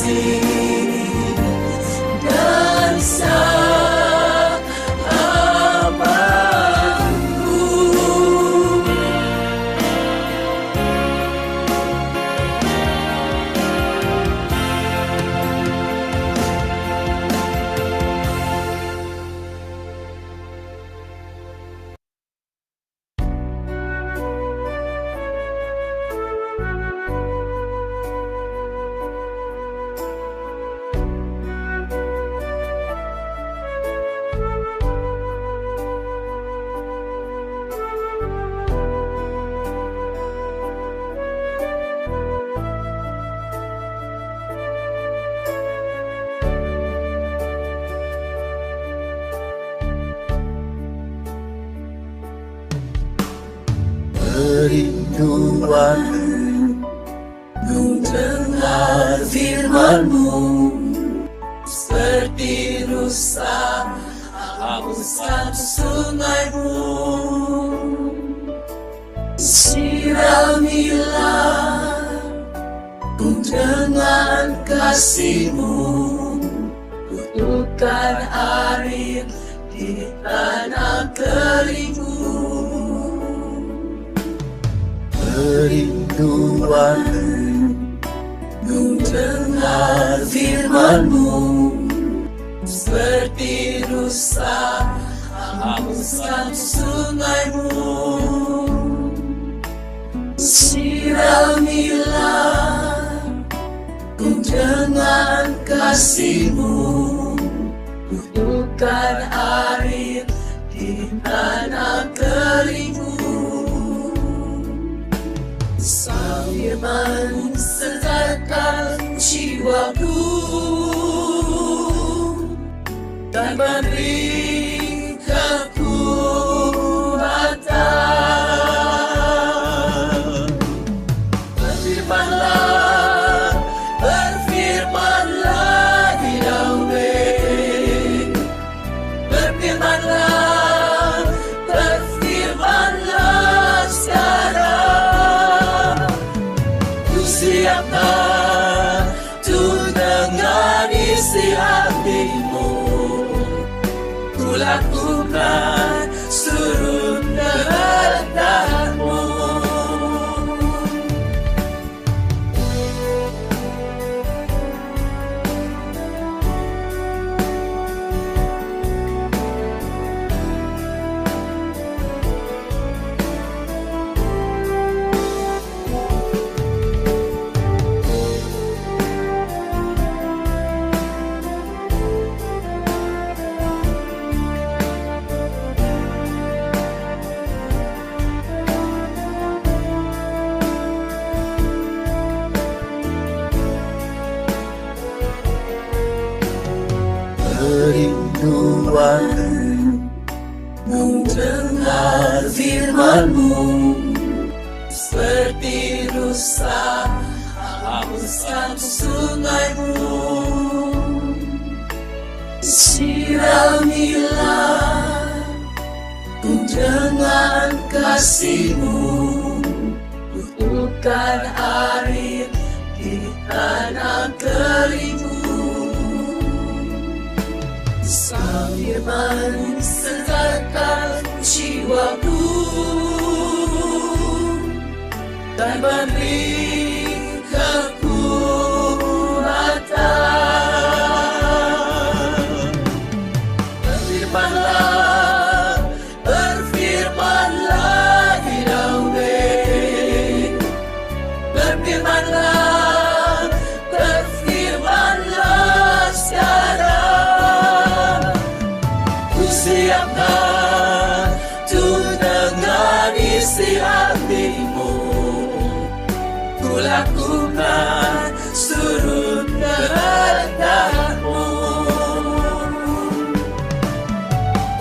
kasih dan sahabatku. Kerinduan mendengar firman-Mu, seperti rusa hauskan sungai-Mu. Siramilah ku dengan kasih-Mu, kutukan air di tanah kering-Mu. Kerinduan mendengar firman-Mu, seperti rusa hauskan sungai-Mu. Siramilah ku dengan kasih-Mu, kutukan air di tanah kering-Mu. Sang firman sertakan jiwaku dan beri kekuatan. Berfirmanlah, berfirmanlah Yahweh, berfirmanlah, berfirmanlah sekarang. Ku siapkan untuk dengan isi hatimu, ku lakukan seluruh kehendak-Mu. Kerinduan mendengar firman-Mu, seperti rusa hauskan sungai-Mu. Siramilah ku dengan kasih-Mu, kutukan air di tanah kering-Mu. Sang firman sertakan jiwaku dan beri kekuatan. Berfirmanlah, berfirmanlah Yahweh, berfirmanlah, berfirmanlah sekarang. Siapkan untuk dengan isi hatimu, ku lakukan seluruh kehendak-Mu.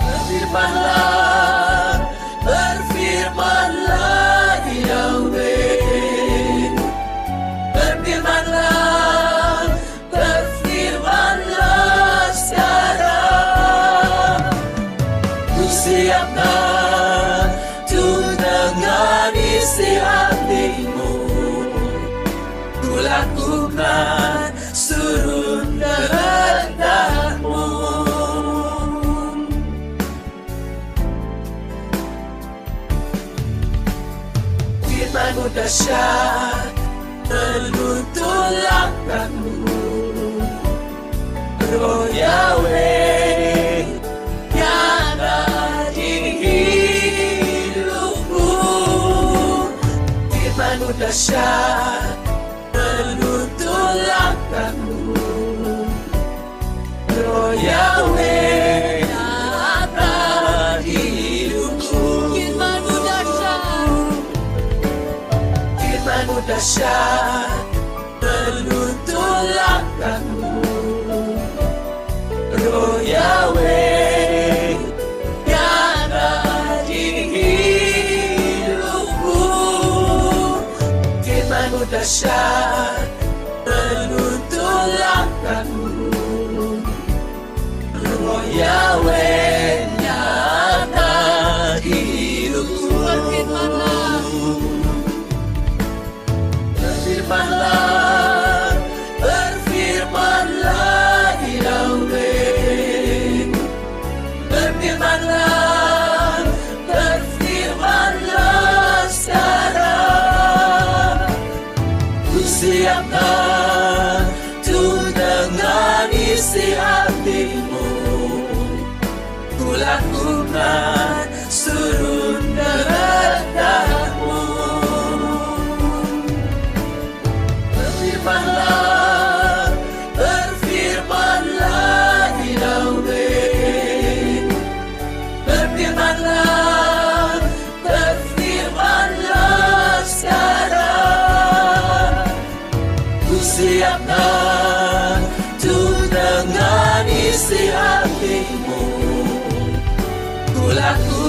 Berfirmanlah, berfirmanlah Yahweh, berfirmanlah, berfirmanlah sekarang. Siapkan untuk dengan isi hatimu, ku lakukan seluruh Firman-Mu dahsyat menuntun langkahku. Roh Yahweh nyata di hidupku. Firman-Mu dahsyat menuntun langkahku. Roh Yahweh nyata di hidupku. Firman-Mu dahsyat, Firman-Mu dahsyat menuntun langkahku. Roh Yahweh nyata di hidupku. Firman-Mu dahsyat menuntun langkahku. Roh Yahweh nyata di hidupku. berfirmanlah, Berfirmanlah, berfirmanlah Yahweh. Berfirmanlah, berfirmanlah sekarang. Ku siapkan untuk dengan isi hatimu. Ku lakukan seluruh kehendak-Mu. Berfirmanlah, berfirmanlah Yahweh. Berfirmanlah, berfirmanlah sekarang. Ku siapkan untuk dengan isi hatimu. Ku lakukan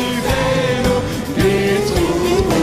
משיחנו בתחומו.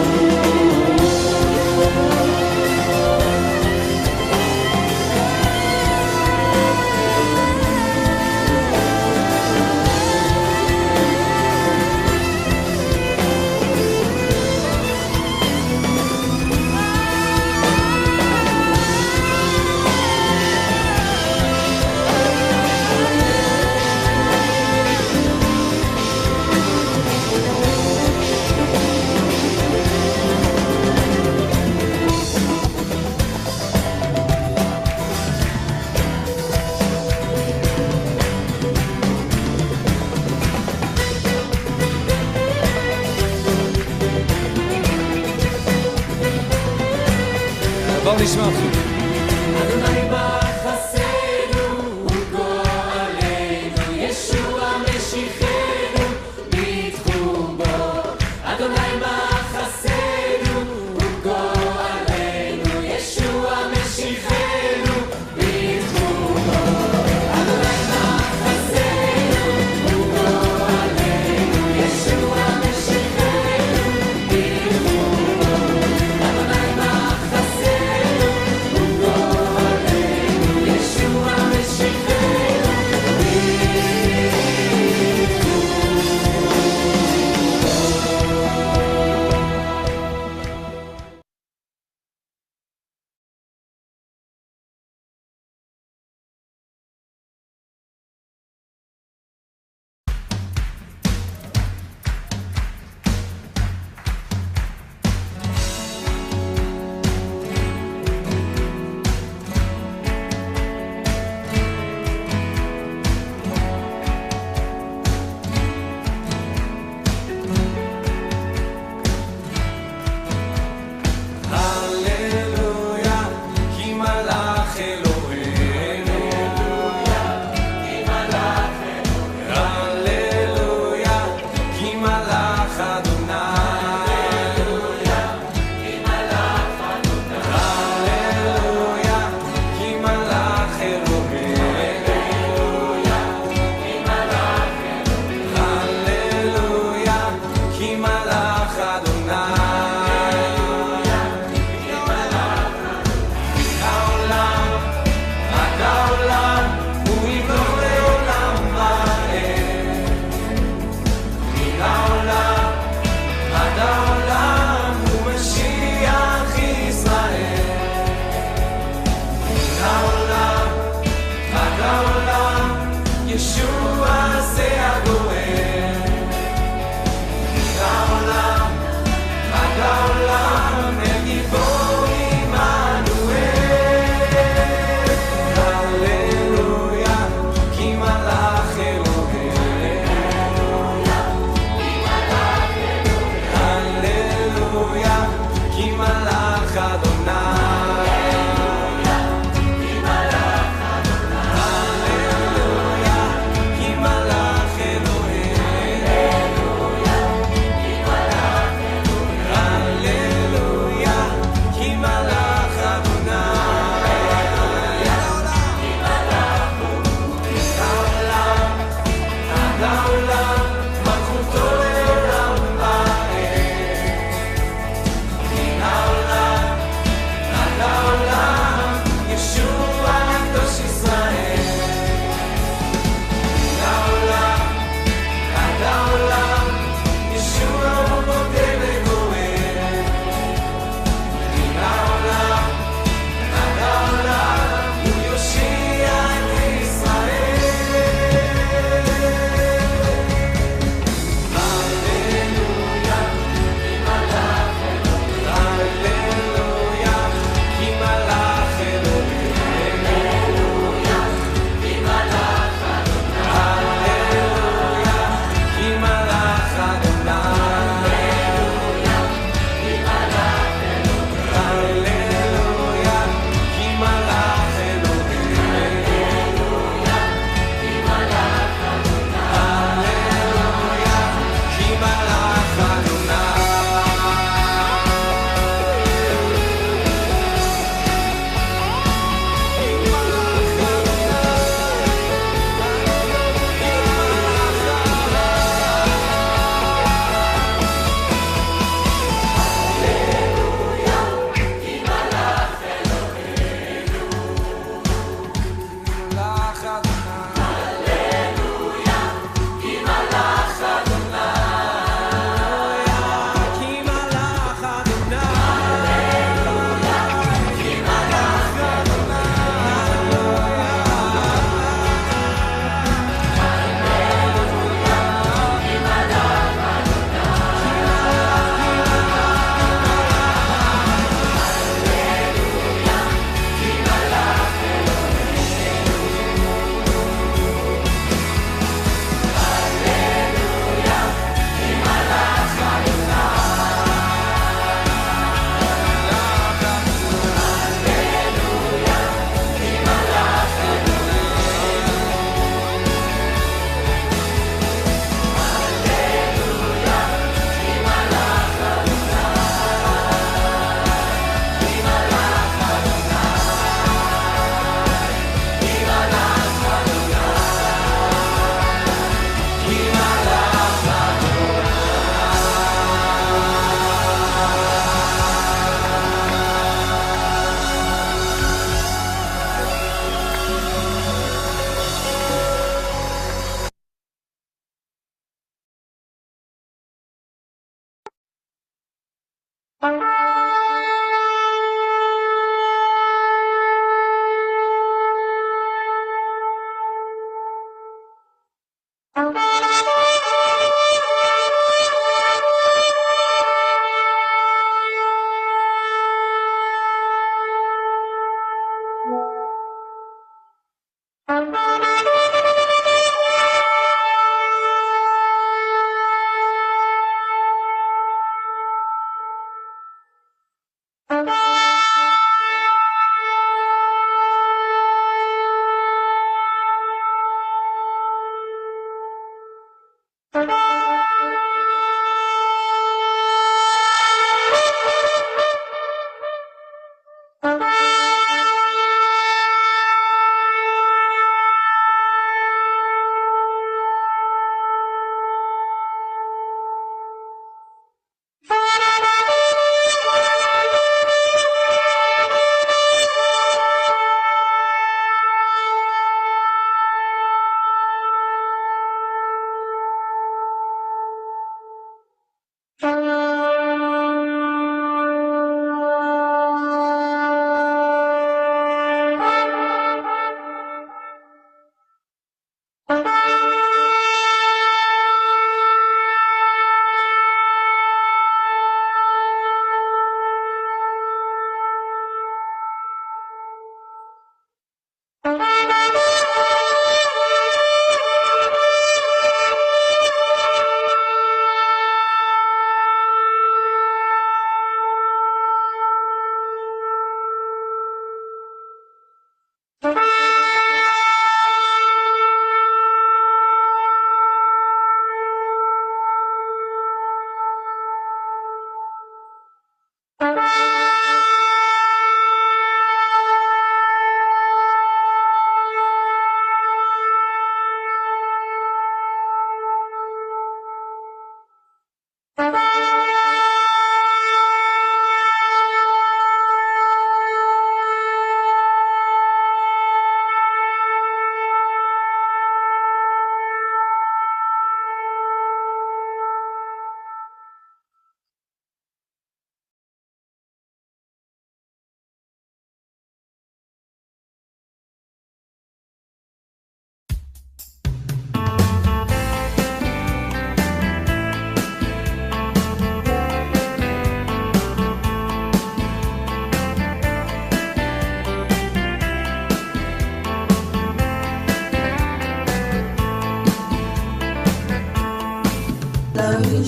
בואו נשמע אתכם. אדוני בחסנו וגואלנו, ישוע משיחנו בתחום בו. אדוני בחסנו וגואלנו, ישוע משיחנו בתחום בו. אדוני בחסנו וגואלנו, ישוע משיחנו בתחום בו. אדוני בחסנו ישוע משיחנו הללויה, כי מלך אלוהינו. הללויה, כי מלך אדוני. הללויה, כי מלך אלוהינו. הללויה, כי מלך אדוני. מן העולם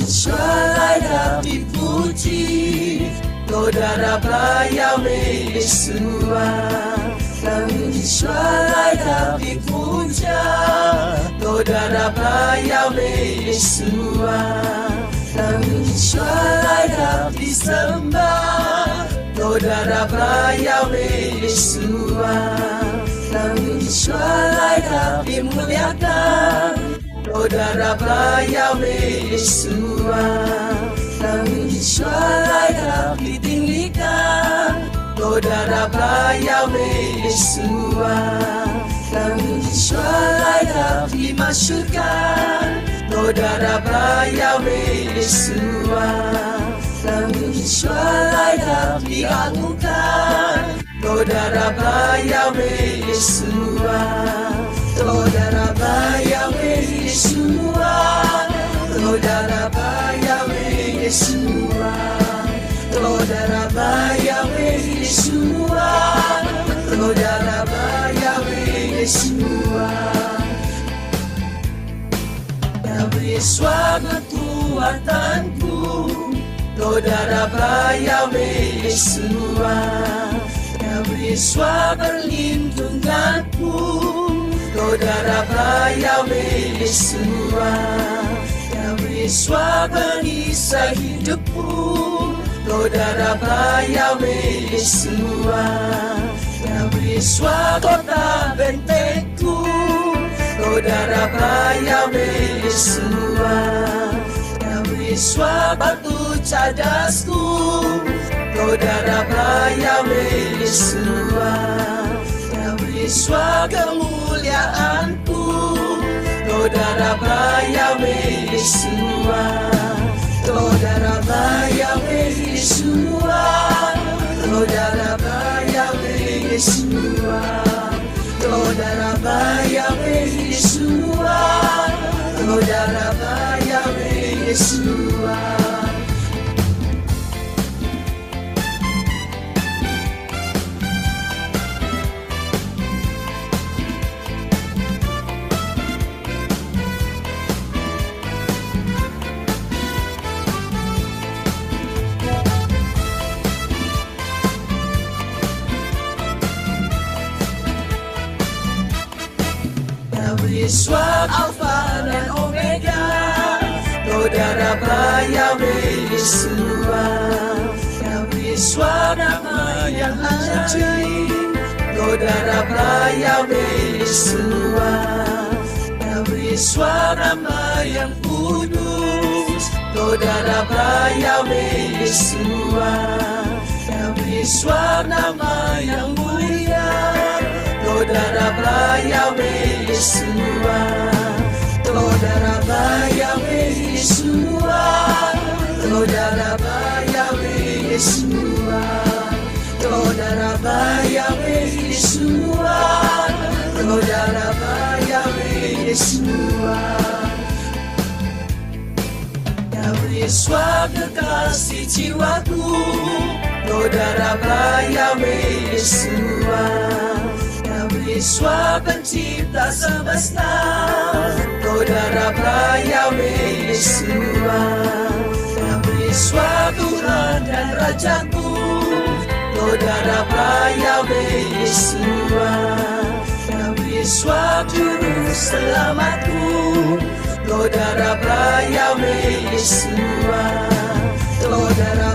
Shalai dipuji, Saudara Yahweh Yeshua. Shalai dipuja, Saudara Yahweh Yeshua. Shalai disembah, Saudara Yahweh Yeshua. Shalai dimuliakan, Saudara Yahweh Yeshua. Shalai ditinggikan, Saudara Yahweh Yeshua. Shalai dimasyurkan, Saudara Yahweh Yeshua. Shalai diagungkan, Saudara Yahweh Yeshua. Saudara Yahweh Yeshua, Saudara Yahweh Yeshua, Saudara Yahweh Yeshua, Saudara Yahweh Yeshua. Yahweh Yeshua kekuatanku, Saudara Yahweh Yeshua. Yahweh Yeshua perlindunganku, Saudara Yahweh Yeshua. Yahweh Yeshua perisai hidupku, Saudara Yahweh Yeshua. Yahweh Yeshua kota bentengku, Saudara Yahweh Yeshua. Yahweh Yeshua batu cadasku, Saudara Yahweh Yeshua. Yeshua kemuliaanku, Saudara Yahweh Yeshua. Saudara Yahweh Yeshua. Yeshua. Yeshua Alfa dan Omega, Saudara Yahweh Yeshua. Yeshua nama yang ajaib, Saudara Yahweh Yeshua. Yeshua nama yang kudus, Saudara Yahweh Yeshua. Yeshua nama yang mulia, Saudara Yahweh Yeshua. Saudara Yahweh Yeshua. Saudara Yahweh Yeshua. Saudara Yahweh Yeshua. Saudara Yahweh Yeshua. Yahweh Yeshua kekasih jiwaku, Saudara Yahweh Yeshua. Yeshua pencipta semesta, Saudara Yahweh Yeshua. Yeshua Tuhan dan Rajaku, Saudara Yahweh Yeshua. Yeshua Juru Selamatku, Saudara Yahweh Yeshua. Saudara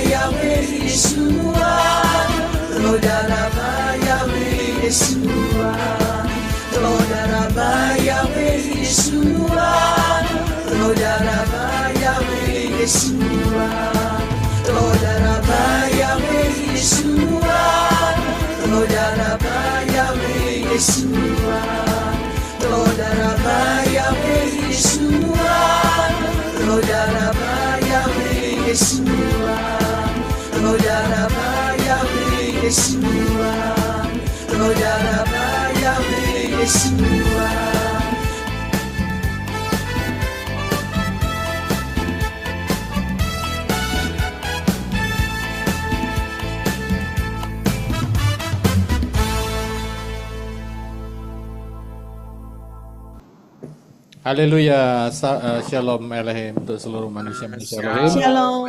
Yahweh Yeshua. Saudara Yahweh Yeshua. Saudara Yahweh Yeshua. Saudara Yahweh Yeshua. Saudara Yahweh Yeshua. Saudara Yahweh Yeshua. Saudara Yahweh Yeshua. Saudara Yahweh Yeshua. Saudara Yahweh Yeshua. Saudara Yahweh Yeshua. Haleluya, shalom Elohim untuk seluruh manusia-manusia Elohim. Shalom.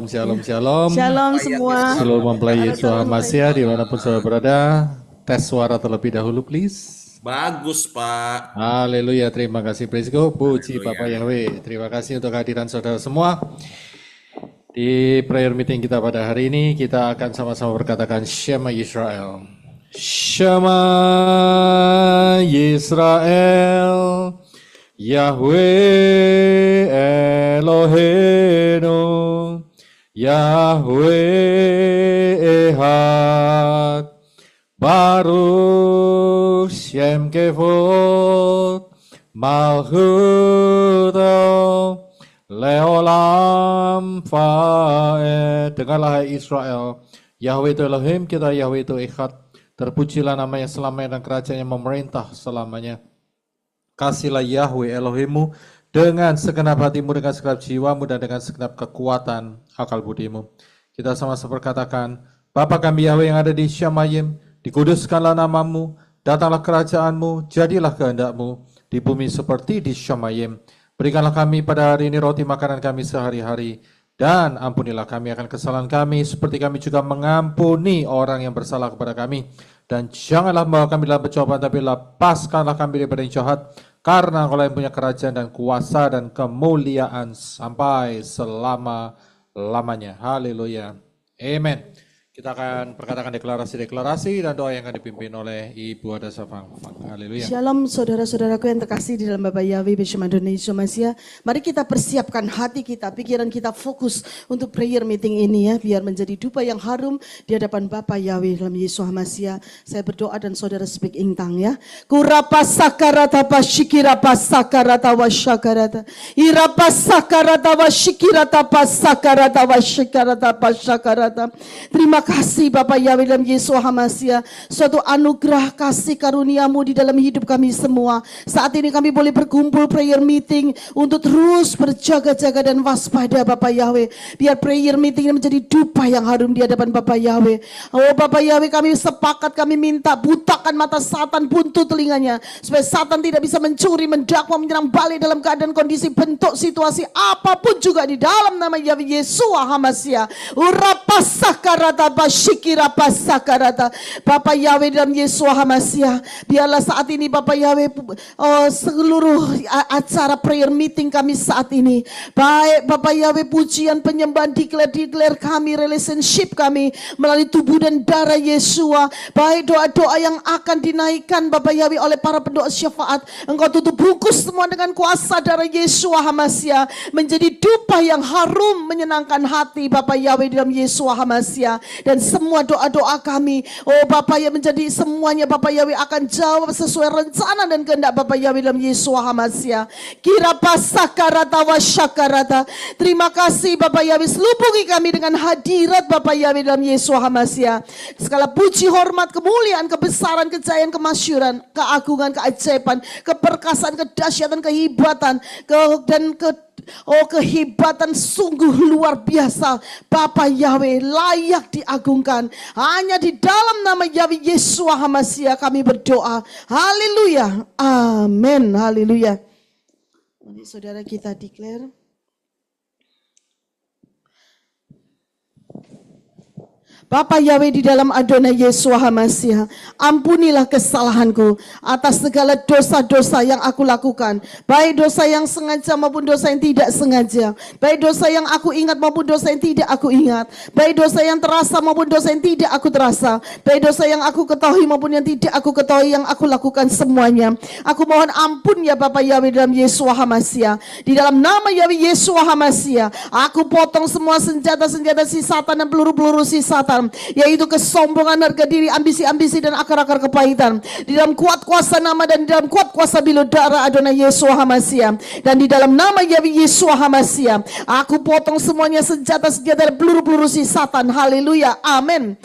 Shalom. Shalom semua. Seluruh mempelai Yesus Masya dimanapun saudara berada, tes suara terlebih dahulu please. Bagus Pak. Haleluya, terima kasih, praise God, puji Bapak Yahweh. Terima kasih untuk kehadiran saudara semua. Di prayer meeting kita pada hari ini, kita akan sama-sama berkatakan Shema Yisrael. Shema Yisrael, Yahweh Eloheinu, Yahweh Ehad, Baruch Shem Kevod, Malchuto, Leolam Faed. Dengarlah hai Israel, Yahweh itu Elohim kita, Yahweh itu Ehad. Terpujilah namanya selamanya dan kerajaannya memerintah selamanya. Kasihlah Yahweh Elohimmu dengan segenap hatimu, dengan segenap jiwamu, dan dengan segenap kekuatan akal budimu. Kita sama-sama berkatakan, Bapa kami Yahweh yang ada di Syamayim, dikuduskanlah namamu, datanglah kerajaanmu, jadilah kehendakmu, di bumi seperti di Syamayim. Berikanlah kami pada hari ini roti makanan kami sehari-hari, dan ampunilah kami akan kesalahan kami, seperti kami juga mengampuni orang yang bersalah kepada kami. Dan janganlah membawa kami dalam pencobaan, tapi lepaskanlah kami daripada yang jahat. Karena Engkau yang punya kerajaan dan kuasa dan kemuliaan sampai selama-lamanya. Haleluya. Amen. Kita akan perkatakan deklarasi-deklarasi dan doa yang akan dipimpin oleh Ibu Adasa Fang. Haleluya. Shalom saudara-saudaraku yang terkasih di dalam Bapa Yahweh bersama Indonesia Masya. Mari kita persiapkan hati kita, pikiran kita fokus untuk prayer meeting ini ya. Biar menjadi dupa yang harum di hadapan Bapa Yahweh dalam Yesus Masya. Saya berdoa dan saudara speak in tongue ya. Kurapa sakarata pasyikirapa sakarata wasyakarata. Irapa sakarata wasyikirata pasakarata wasyakarata pasyakarata. Terima Terima kasih Bapak Yahweh dalam Yesus Hamasia. Suatu anugerah kasih karuniamu di dalam hidup kami semua. Saat ini kami boleh berkumpul prayer meeting untuk terus berjaga-jaga dan waspada Bapak Yahweh. Biar prayer meeting ini menjadi dupa yang harum di hadapan Bapak Yahweh. Oh Bapak Yahweh, kami sepakat, kami minta butakan mata Satan, buntu telinganya, supaya Satan tidak bisa mencuri, mendakwa, menyerang balik dalam keadaan kondisi bentuk situasi apapun juga di dalam nama Yahweh Yesua Hamasia. Urapasakarata basyikira pasakarata. Bapak Yahweh dalam Yesua Hamasia, biarlah saat ini Bapak Yahweh, seluruh acara prayer meeting kami saat ini, baik Bapak Yahweh, pujian, penyembahan, declare kami, relationship kami melalui tubuh dan darah Yesua, baik doa-doa yang akan dinaikkan Bapak Yahweh oleh para pendoa syafaat, Engkau tutup bungkus semua dengan kuasa darah Yesua Hamasia, menjadi dupa yang harum menyenangkan hati Bapak Yahweh dalam Yesua Hamasia. Dan semua doa-doa kami, oh Bapak Yahweh, menjadi semuanya Bapak Yahweh akan jawab sesuai rencana dan kehendak Bapak Yahweh dalam Yesua Hamasia. Kira pasakarata wasyakarata. Terima kasih Bapak Yahweh, selubungi kami dengan hadirat Bapak Yahweh dalam Yesua Hamasia. Segala puji, hormat, kemuliaan, kebesaran, kejayaan, kemasyuran, keagungan, keajaiban, keperkasaan, kedahsyatan, kehebatan, kehebatan sungguh luar biasa Bapak Yahweh, layak diagungkan. Hanya di dalam nama Yahweh Yesua Hamasia kami berdoa. Haleluya. Amin. Haleluya. Mari saudara kita declare. Bapak Yahweh di dalam Adonai Yesua Hamasia, ampunilah kesalahanku atas segala dosa-dosa yang aku lakukan, baik dosa yang sengaja maupun dosa yang tidak sengaja, baik dosa yang aku ingat maupun dosa yang tidak aku ingat, baik dosa yang terasa maupun dosa yang tidak aku terasa, baik dosa yang aku ketahui maupun yang tidak aku ketahui, yang aku lakukan semuanya. Aku mohon ampun ya Bapak Yahweh dalam Yesua Hamasia. Di dalam nama Yahweh Yesua Hamasia, aku potong semua senjata-senjata si Satan dan peluru-peluru si Satan, yaitu kesombongan, harga diri, ambisi-ambisi dan akar-akar kepahitan. Di dalam kuat kuasa nama dan di dalam kuat kuasa bilu darah Adonai Yesua Hamasia, dan di dalam nama Yahweh Yesua Hamasia, aku potong semuanya senjata-senjata dan peluru-peluru si Satan. Haleluya. Amin.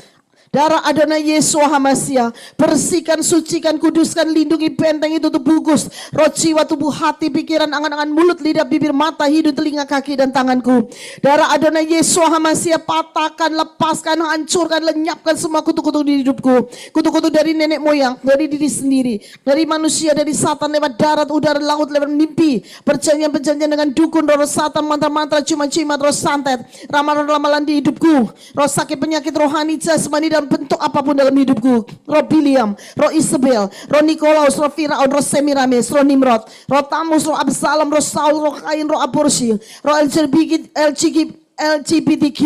Darah Adonai Yesua Hamasia, bersihkan, sucikan, kuduskan, lindungi, benteng itu bungkus roh, jiwa, tubuh, hati, pikiran, angan-angan, mulut, lidah, bibir, mata, hidung, telinga, kaki, dan tanganku. Darah Adonai Yesua Hamasia, patahkan, lepaskan, hancurkan, lenyapkan semua kutuk-kutuk di hidupku. Kutuk-kutuk dari nenek moyang, dari diri sendiri, dari manusia, dari Satan, lewat darat, udara, laut, lewat mimpi, perjanjian-perjanjian dengan dukun, roh Satan, mantra-mantra, ciuman-ciuman, roh santet, ramalan-ramalan di hidupku, roh sakit, penyakit, rohani, jasmani, dalam bentuk apapun dalam hidupku. Roh Biliam, roh Isabel, roh Nikolaus, roh Firaun, roh Semiramis, roh Nimrod, roh Tamus, roh Absalom, roh Saul, roh Kain, roh Aborsi, roh LGBTQ,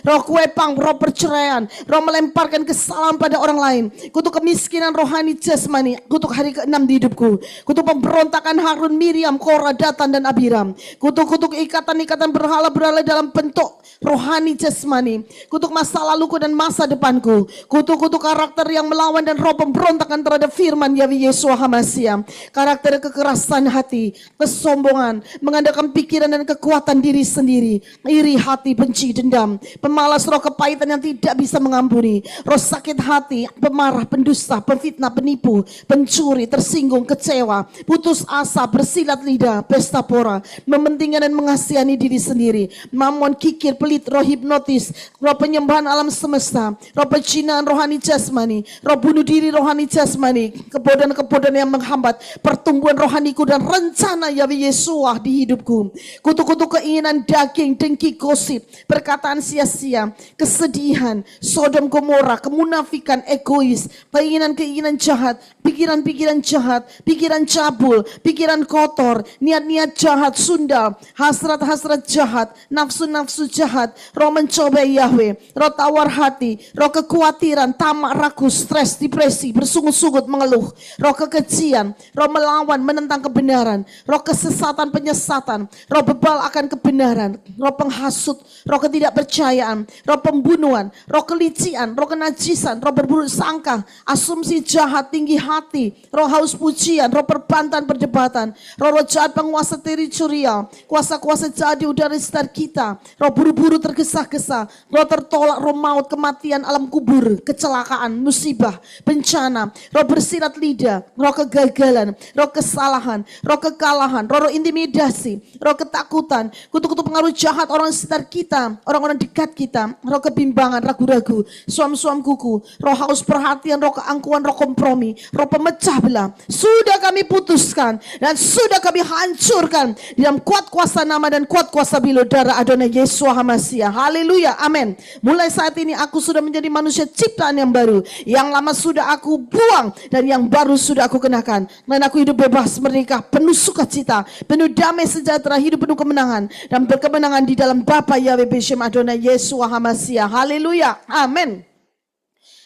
roh kuepang, roh perceraian, roh melemparkan kesalahan pada orang lain, kutuk kemiskinan rohani jasmani, kutuk hari ke-6 di hidupku, kutuk pemberontakan Harun, Miriam, Korah, Datan, dan Abiram, kutuk-kutuk ikatan-ikatan berhala-berhala dalam bentuk rohani jasmani, kutuk masa laluku dan masa depanku, kutuk-kutuk karakter yang melawan dan roh pemberontakan terhadap firman Yahweh Yesua Hamasia, karakter kekerasan hati, kesombongan, mengandalkan pikiran dan kekuatan diri sendiri, iri hati, benci, dendam, pemalas, roh kepahitan yang tidak bisa mengampuni, roh sakit hati, pemarah, pendusta, pemfitnah, penipu, pencuri, tersinggung, kecewa, putus asa, bersilat lidah, pesta pora, mementingkan dan mengasihani diri sendiri, mamon, kikir, pelit, roh hipnotis, roh penyembahan alam semesta, roh pecinaan rohani jasmani, roh bunuh diri rohani jasmani, kebodohan-kebodohan yang menghambat pertumbuhan rohaniku dan rencana Yahweh Yesua di hidupku, kutuk-kutuk keinginan daging, dengki, gosip, perkataan sia-sia, kesedihan, Sodom Gomora, kemunafikan, egois, keinginan-keinginan jahat, pikiran-pikiran jahat, pikiran cabul, pikiran kotor, niat-niat jahat, sundal, hasrat-hasrat jahat, nafsu-nafsu jahat, roh mencobai Yahweh, roh tawar hati, roh kekhawatiran, tamak, ragu, stres, depresi, bersungut-sungut, mengeluh, roh kekejian, roh melawan, menentang kebenaran, roh kesesatan, penyesatan, roh bebal akan kebenaran, roh penghasut, hasut, roh ketidakpercayaan, roh pembunuhan, roh kelician, roh kenajisan, roh berburuk sangka, asumsi jahat, tinggi hati, roh haus pujian, roh perbantan perdebatan, roh jahat penguasa teritorial, kuasa-kuasa jahat di udara sekitar kita, roh buru-buru tergesa-gesa, roh tertolak, roh maut, kematian, alam kubur, kecelakaan, musibah, bencana, roh bersirat lidah, roh kegagalan, roh kesalahan, roh kekalahan, roh intimidasi, roh ketakutan, kutu-kutu pengaruh jahat orang sekitar kita, orang-orang dekat kita, roh kebimbangan, ragu-ragu, suam-suam kuku, roh haus perhatian, roh keangkuhan, roh kompromi, roh pemecah belah, sudah kami putuskan dan sudah kami hancurkan di dalam kuat kuasa nama dan kuat kuasa bilo darah Adonai Yesua HaMasiah. Haleluya, amin. Mulai saat ini aku sudah menjadi manusia ciptaan yang baru, yang lama sudah aku buang dan yang baru sudah aku kenakan, dan aku hidup bebas, merdeka, penuh sukacita, penuh damai sejahtera, hidup penuh kemenangan dan berkemenangan di dalam Bapa Yahweh Beshem Adonai Yesua HaMasiah. Haleluya, amin.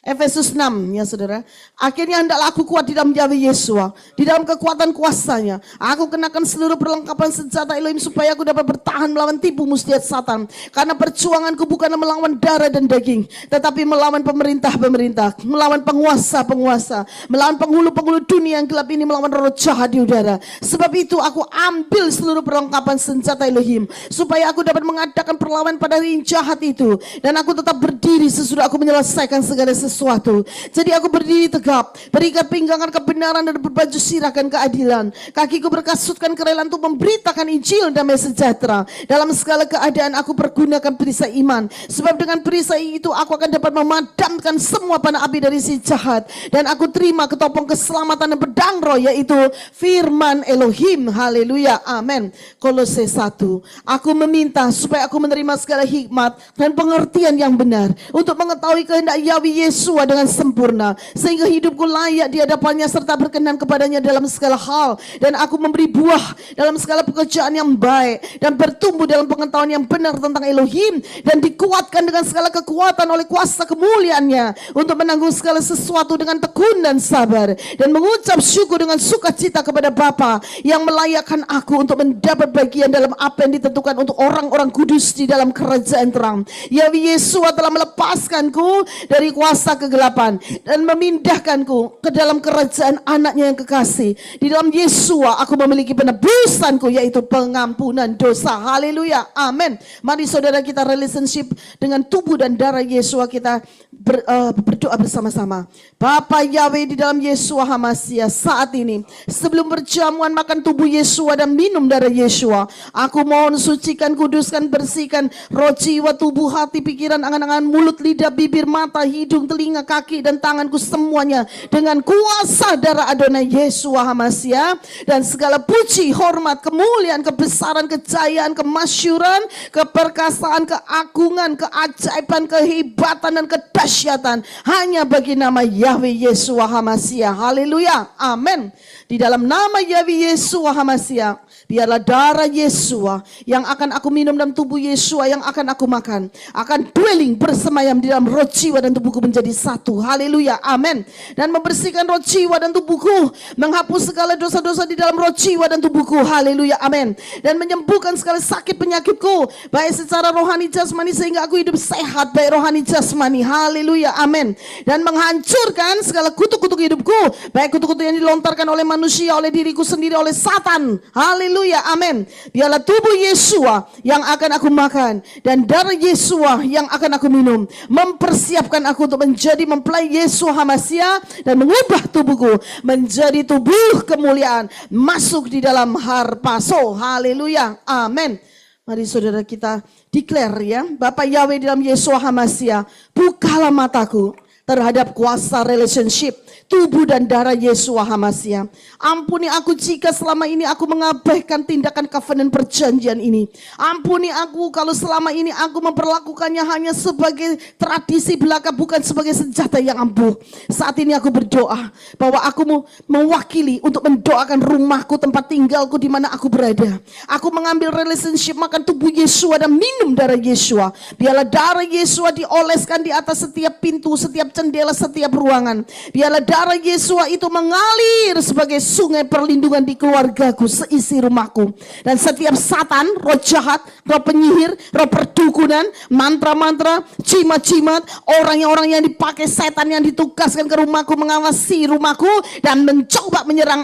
Efesus 6 ya saudara. Akhirnya hendaklah aku kuat di dalam Yahweh Yesua, di dalam kekuatan kuasanya. Aku kenakan seluruh perlengkapan senjata Elohim supaya aku dapat bertahan melawan tipu muslihat Satan. Karena perjuanganku bukan melawan darah dan daging, tetapi melawan pemerintah-pemerintah, melawan penguasa-penguasa, melawan penghulu-penghulu dunia yang gelap ini, melawan roh jahat di udara. Sebab itu aku ambil seluruh perlengkapan senjata Elohim supaya aku dapat mengadakan perlawanan pada hari jahat itu, dan aku tetap berdiri sesudah aku menyelesaikan segala sesuatu. Jadi aku berdiri tegap, berikat pinggangan kebenaran dan berbaju sirahkan keadilan. Kakiku berkasutkan kerelaan untuk memberitakan Injil damai sejahtera. Dalam segala keadaan aku pergunakan perisai iman, sebab dengan perisai itu aku akan dapat memadamkan semua panah api dari si jahat. Dan aku terima ketopong keselamatan dan pedang roh, yaitu firman Elohim. Haleluya, amin. Kolose 1. Aku meminta supaya aku menerima segala hikmat dan pengertian yang benar untuk mengetahui kehendak Yahweh Yesus dengan sempurna, sehingga hidupku layak di hadapannya serta berkenan kepadanya dalam segala hal, dan aku memberi buah dalam segala pekerjaan yang baik dan bertumbuh dalam pengetahuan yang benar tentang Elohim, dan dikuatkan dengan segala kekuatan oleh kuasa kemuliaannya untuk menanggung segala sesuatu dengan tekun dan sabar, dan mengucap syukur dengan sukacita kepada Bapa yang melayakkan aku untuk mendapat bagian dalam apa yang ditentukan untuk orang-orang kudus di dalam kerajaan terang. Yahweh Yesua telah melepaskanku dari kuasa kegelapan dan memindahkanku ke dalam kerajaan anaknya yang kekasih. Di dalam Yesua aku memiliki penebusanku, yaitu pengampunan dosa. Haleluya, amin. Mari saudara kita relationship dengan tubuh dan darah Yesua, kita berdoa bersama-sama. Bapa Yahweh, di dalam Yesua HaMasiah, saat ini sebelum berjamuan makan tubuh Yesua dan minum darah Yesua, aku mohon sucikan, kuduskan, bersihkan roh, jiwa, tubuh, hati, pikiran, angan-angan, mulut, lidah, bibir, mata, hidung, telinga, kaki, dan tanganku semuanya dengan kuasa darah Adonai Yesua HaMasiah. Dan segala puji, hormat, kemuliaan, kebesaran, kejayaan, kemasyuran, keperkasaan, keagungan, keajaiban, kehebatan, dan kedahsyatan hanya bagi nama Yahweh Yesua HaMasiah. Haleluya, amin. Di dalam nama Yahweh Yesua HaMasiah, biarlah darah Yesua yang akan aku minum dan tubuh Yesua yang akan aku makan akan dwelling, bersemayam di dalam roh, jiwa, dan tubuhku menjadi satu. Haleluya, amin. Dan membersihkan roh, jiwa, dan tubuhku, menghapus segala dosa-dosa di dalam roh, jiwa, dan tubuhku. Haleluya, amin. Dan menyembuhkan segala sakit penyakitku, baik secara rohani jasmani, sehingga aku hidup sehat baik rohani jasmani. Haleluya, amin. Dan menghancurkan segala kutuk-kutuk hidupku, baik kutuk-kutuk yang dilontarkan oleh manusia, oleh diriku sendiri, oleh Satan. Haleluya, amin. Biarlah tubuh Yesua yang akan aku makan dan darah Yesua yang akan aku minum mempersiapkan aku untuk menjadi mempelai Yesua HaMasiah dan mengubah tubuhku menjadi tubuh kemuliaan masuk di dalam harpaso. Haleluya, amin. Mari saudara kita declare ya, Bapa Yahweh di dalam Yesua HaMasiah, bukalah mataku terhadap kuasa relationship tubuh dan darah Yesua HaMasiah. Ampuni aku jika selama ini aku mengabaikan tindakan covenant perjanjian ini. Ampuni aku kalau selama ini aku memperlakukannya hanya sebagai tradisi belaka, bukan sebagai senjata yang ampuh. Saat ini aku berdoa bahwa aku mau mewakili untuk mendoakan rumahku, tempat tinggalku, di mana aku berada. Aku mengambil relationship makan tubuh Yesua dan minum darah Yesua. Biarlah darah Yesua dioleskan di atas setiap pintu, setiap jendela setiap ruangan. Biarlah darah Yesua itu mengalir sebagai sungai perlindungan di keluargaku, seisi rumahku. Dan setiap satan, roh jahat, roh penyihir, roh perdukunan, mantra-mantra, jimat-jimat, orang-orang yang dipakai setan yang ditugaskan ke rumahku, mengawasi rumahku dan mencoba menyerang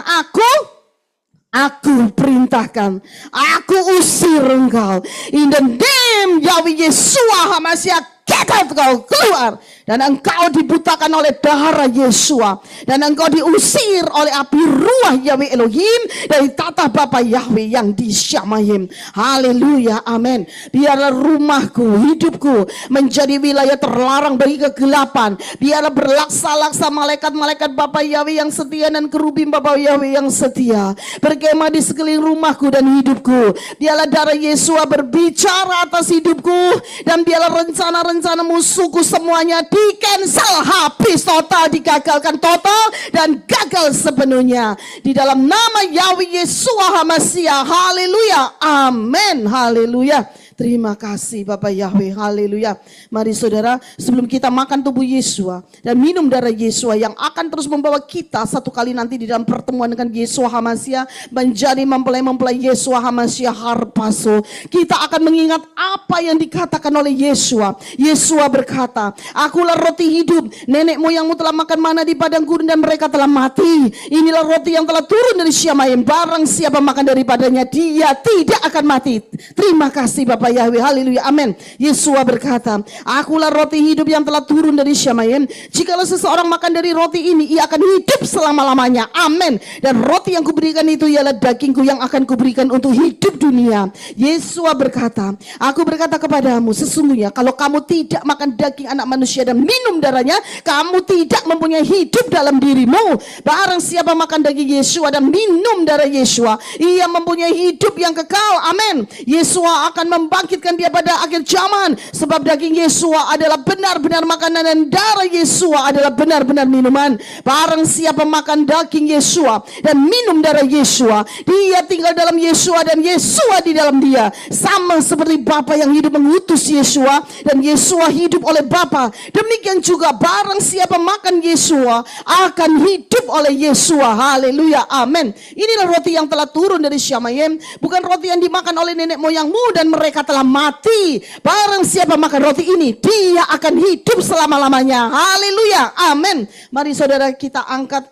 aku perintahkan, aku usir engkau. In the name Yahweh Yeshua HaMashiach, get out, kau keluar. Dan engkau dibutakan oleh darah Yesua. Dan engkau diusir oleh api ruah Yahweh Elohim dari tata Bapa Yahweh yang di Syamayim. Haleluya, amin. Biarlah rumahku, hidupku menjadi wilayah terlarang bagi kegelapan. Biarlah berlaksa-laksa malaikat-malaikat Bapa Yahweh yang setia dan kerubim Bapa Yahweh yang setia berkemah di sekeliling rumahku dan hidupku. Biarlah darah Yesua berbicara atas hidupku. Dan biarlah rencana-rencana musuhku semuanya di cancel, habis total, digagalkan total dan gagal sepenuhnya di dalam nama Yahweh Yeshua HaMashiach. Haleluya, amin, haleluya. Terima kasih Bapak Yahweh, haleluya. Mari saudara, sebelum kita makan tubuh Yesua dan minum darah Yesua yang akan terus membawa kita satu kali nanti di dalam pertemuan dengan Yesua HaMashiach menjadi mempelai-mempelai Yesua HaMashiach Harpaso, kita akan mengingat apa yang dikatakan oleh Yesua. Yesua berkata, akulah roti hidup, nenek moyangmu telah makan mana di padang gurun dan mereka telah mati. Inilah roti yang telah turun dari Syamayim, barang siapa makan daripadanya dia tidak akan mati. Terima kasih Bapak Yahweh, haleluya, amin. Yesua berkata, akulah roti hidup yang telah turun dari Syamayim. Jikalau seseorang makan dari roti ini, ia akan hidup selama-lamanya, amin. Dan roti yang kuberikan itu ialah dagingku yang akan kuberikan untuk hidup dunia. Yesua berkata, aku berkata kepadamu, sesungguhnya kalau kamu tidak makan daging anak manusia dan minum darahnya, kamu tidak mempunyai hidup dalam dirimu. Barang siapa makan daging Yesua dan minum darah Yesua, ia mempunyai hidup yang kekal, amin. Yesua akan membangkitkan dia pada akhir zaman, sebab daging Yesua adalah benar-benar makanan dan darah Yesua adalah benar-benar minuman. Barang siapa makan daging Yesua dan minum darah Yesua, dia tinggal dalam Yesua dan Yesua di dalam dia, sama seperti Bapa yang hidup mengutus Yesua dan Yesua hidup oleh Bapa. Demikian juga barang siapa makan Yesua akan hidup oleh Yesua. Haleluya, amin. Inilah roti yang telah turun dari Syamayim, bukan roti yang dimakan oleh nenek moyangmu dan mereka telah mati. Barang siapa makan roti ini, dia akan hidup selama-lamanya. Haleluya, amin. Mari saudara kita angkat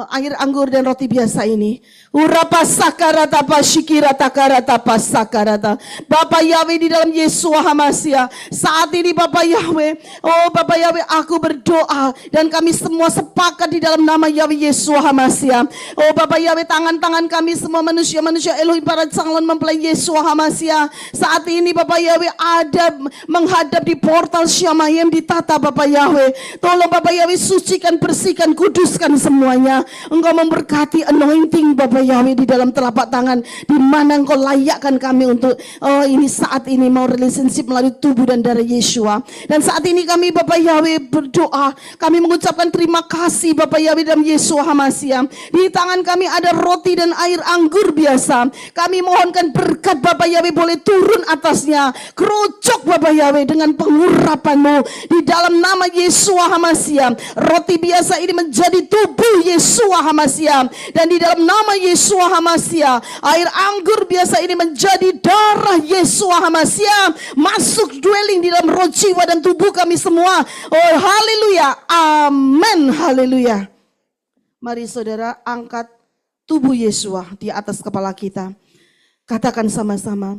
air anggur dan roti biasa ini. Urapa sakarata pasyikirata karata pasakarata. Bapak Yahweh di dalam Yesua HaMashiach, saat ini Bapak Yahweh, oh Bapak Yahweh, aku berdoa dan kami semua sepakat di dalam nama Yahweh Yesua HaMashiach. Oh Bapak Yahweh, tangan-tangan kami semua manusia-manusia Elohim para calon mempelai Yesua HaMashiach saat ini Bapak Yahweh ada menghadap di portal Syamayim di tata Bapak Yahweh. Tolong Bapak Yahweh sucikan, bersihkan, kuduskan semuanya. Engkau memberkati anointing Bapak Yahweh di dalam telapak tangan, di mana Engkau layakkan kami untuk ini saat ini mau relationship melalui tubuh dan darah Yesua. Dan saat ini kami Bapak Yahweh berdoa, kami mengucapkan terima kasih Bapak Yahweh dalam Yesua HaMashiach. Di tangan kami ada roti dan air anggur biasa. Kami mohonkan berkat Bapak Yahweh boleh turun atasnya. Kerucuk Bapak Yahweh dengan pengurapan-Mu di dalam nama Yesua HaMashiach. Roti biasa ini menjadi tubuh Yesua HaMashiach, dan di dalam nama Yesua HaMashiach, air anggur biasa ini menjadi darah Yesua HaMashiach, masuk dwelling di dalam roh, jiwa dan tubuh kami semua. Oh haleluya, amin, haleluya. Mari saudara angkat tubuh Yesua di atas kepala kita. Katakan sama-sama,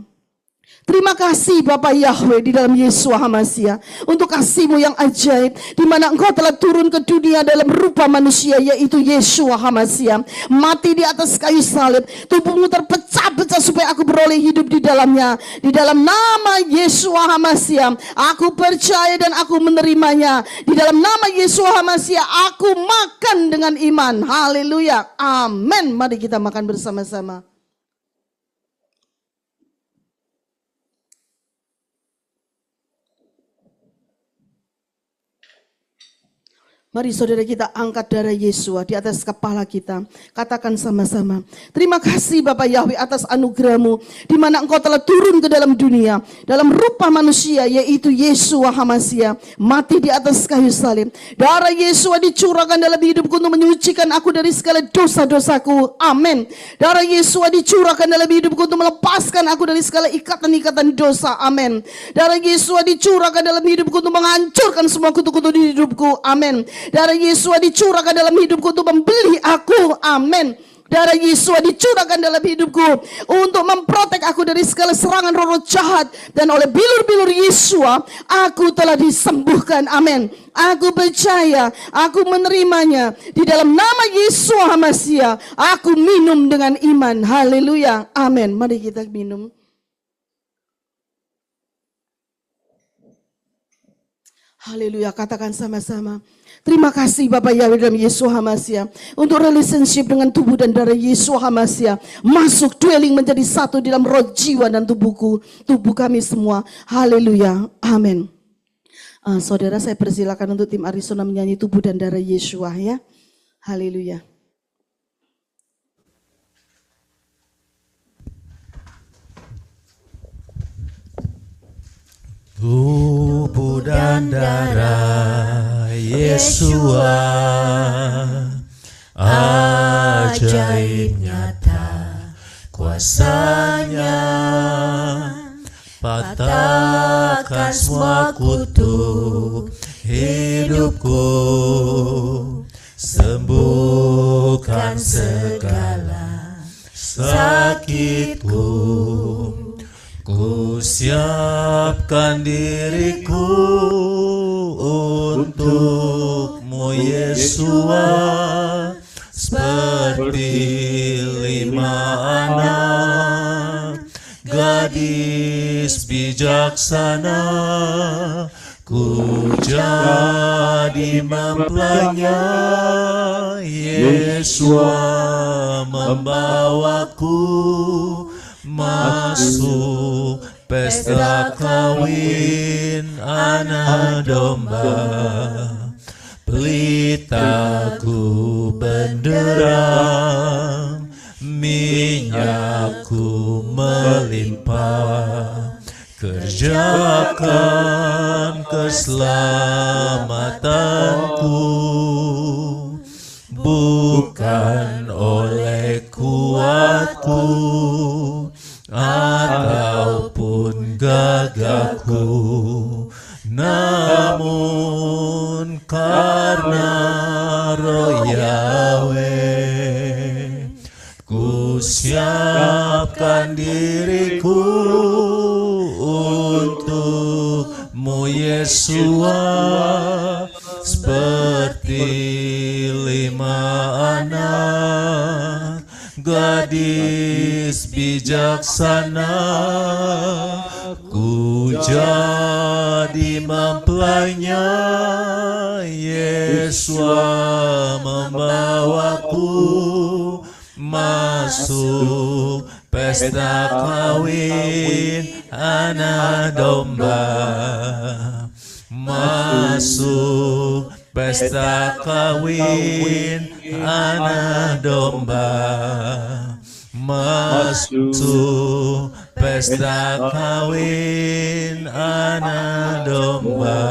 terima kasih Bapak Yahweh di dalam Yesua HaMashiach untuk kasih-Mu yang ajaib, di mana Engkau telah turun ke dunia dalam rupa manusia, yaitu Yesua HaMashiach, mati di atas kayu salib, tubuh-Mu terpecah-pecah supaya aku beroleh hidup di dalamnya. Di dalam nama Yesua HaMashiach aku percaya dan aku menerimanya. Di dalam nama Yesua HaMashiach aku makan dengan iman. Haleluya, amin. Mari kita makan bersama-sama. Mari saudara kita angkat darah Yesua di atas kepala kita. Katakan sama-sama. Terima kasih Bapa Yahweh atas anugerah-Mu. Di mana Engkau telah turun ke dalam dunia. Dalam rupa manusia yaitu Yesua Hamasia. Mati di atas kayu salib. Darah Yesua dicurahkan dalam hidupku untuk menyucikan aku dari segala dosa-dosaku. Amin. Darah Yesua dicurahkan dalam hidupku untuk melepaskan aku dari segala ikatan-ikatan dosa. Amin. Darah Yesua dicurahkan dalam hidupku untuk menghancurkan semua kutu-kutu di hidupku. Amin. Darah Yesua dicurahkan dalam hidupku untuk membeli aku. Amin. Darah Yesua dicurahkan dalam hidupku untuk memprotek aku dari segala serangan roh-roh jahat. Dan oleh bilur-bilur Yesua aku telah disembuhkan. Amin. Aku percaya, aku menerimanya. Di dalam nama Yesua Hamasia aku minum dengan iman. Haleluya. Amin. Mari kita minum. Haleluya. Katakan sama-sama. Terima kasih Bapak Yahweh dalam Yesua Hamasia untuk relationship dengan tubuh dan darah Yesua Hamasia masuk dwelling menjadi satu dalam roh, jiwa dan tubuh kami semua. Haleluya. Amin. Saudara, saya persilakan untuk tim Arizona menyanyi tubuh dan darah Yesua ya. Haleluya. Tubuh dan darah Yesua, ajaib nyata kuasanya, patahkan semua kutuk hidupku, sembuhkan segala sakitku. Ku siapkan diriku untuk-Mu Yesua, seperti 5 anak gadis bijaksana. Ku jadi mempelainya, Yesua membawaku masuk pesta kawin anak domba. Pelitaku benderang, minyakku melimpah. Kerjakan keselamatanku, bukan oleh kuatku ataupun gagahku, namun karena Roh Yahweh. Ku siapkan diriku untuk-Mu Yesua, seperti 5 anak gadis bijaksana. Ku jadi mempelainya, Yesua membawaku masuk pesta kawin anak domba. Masuk pesta kawin anak domba. Masuk pesta kawin anak domba.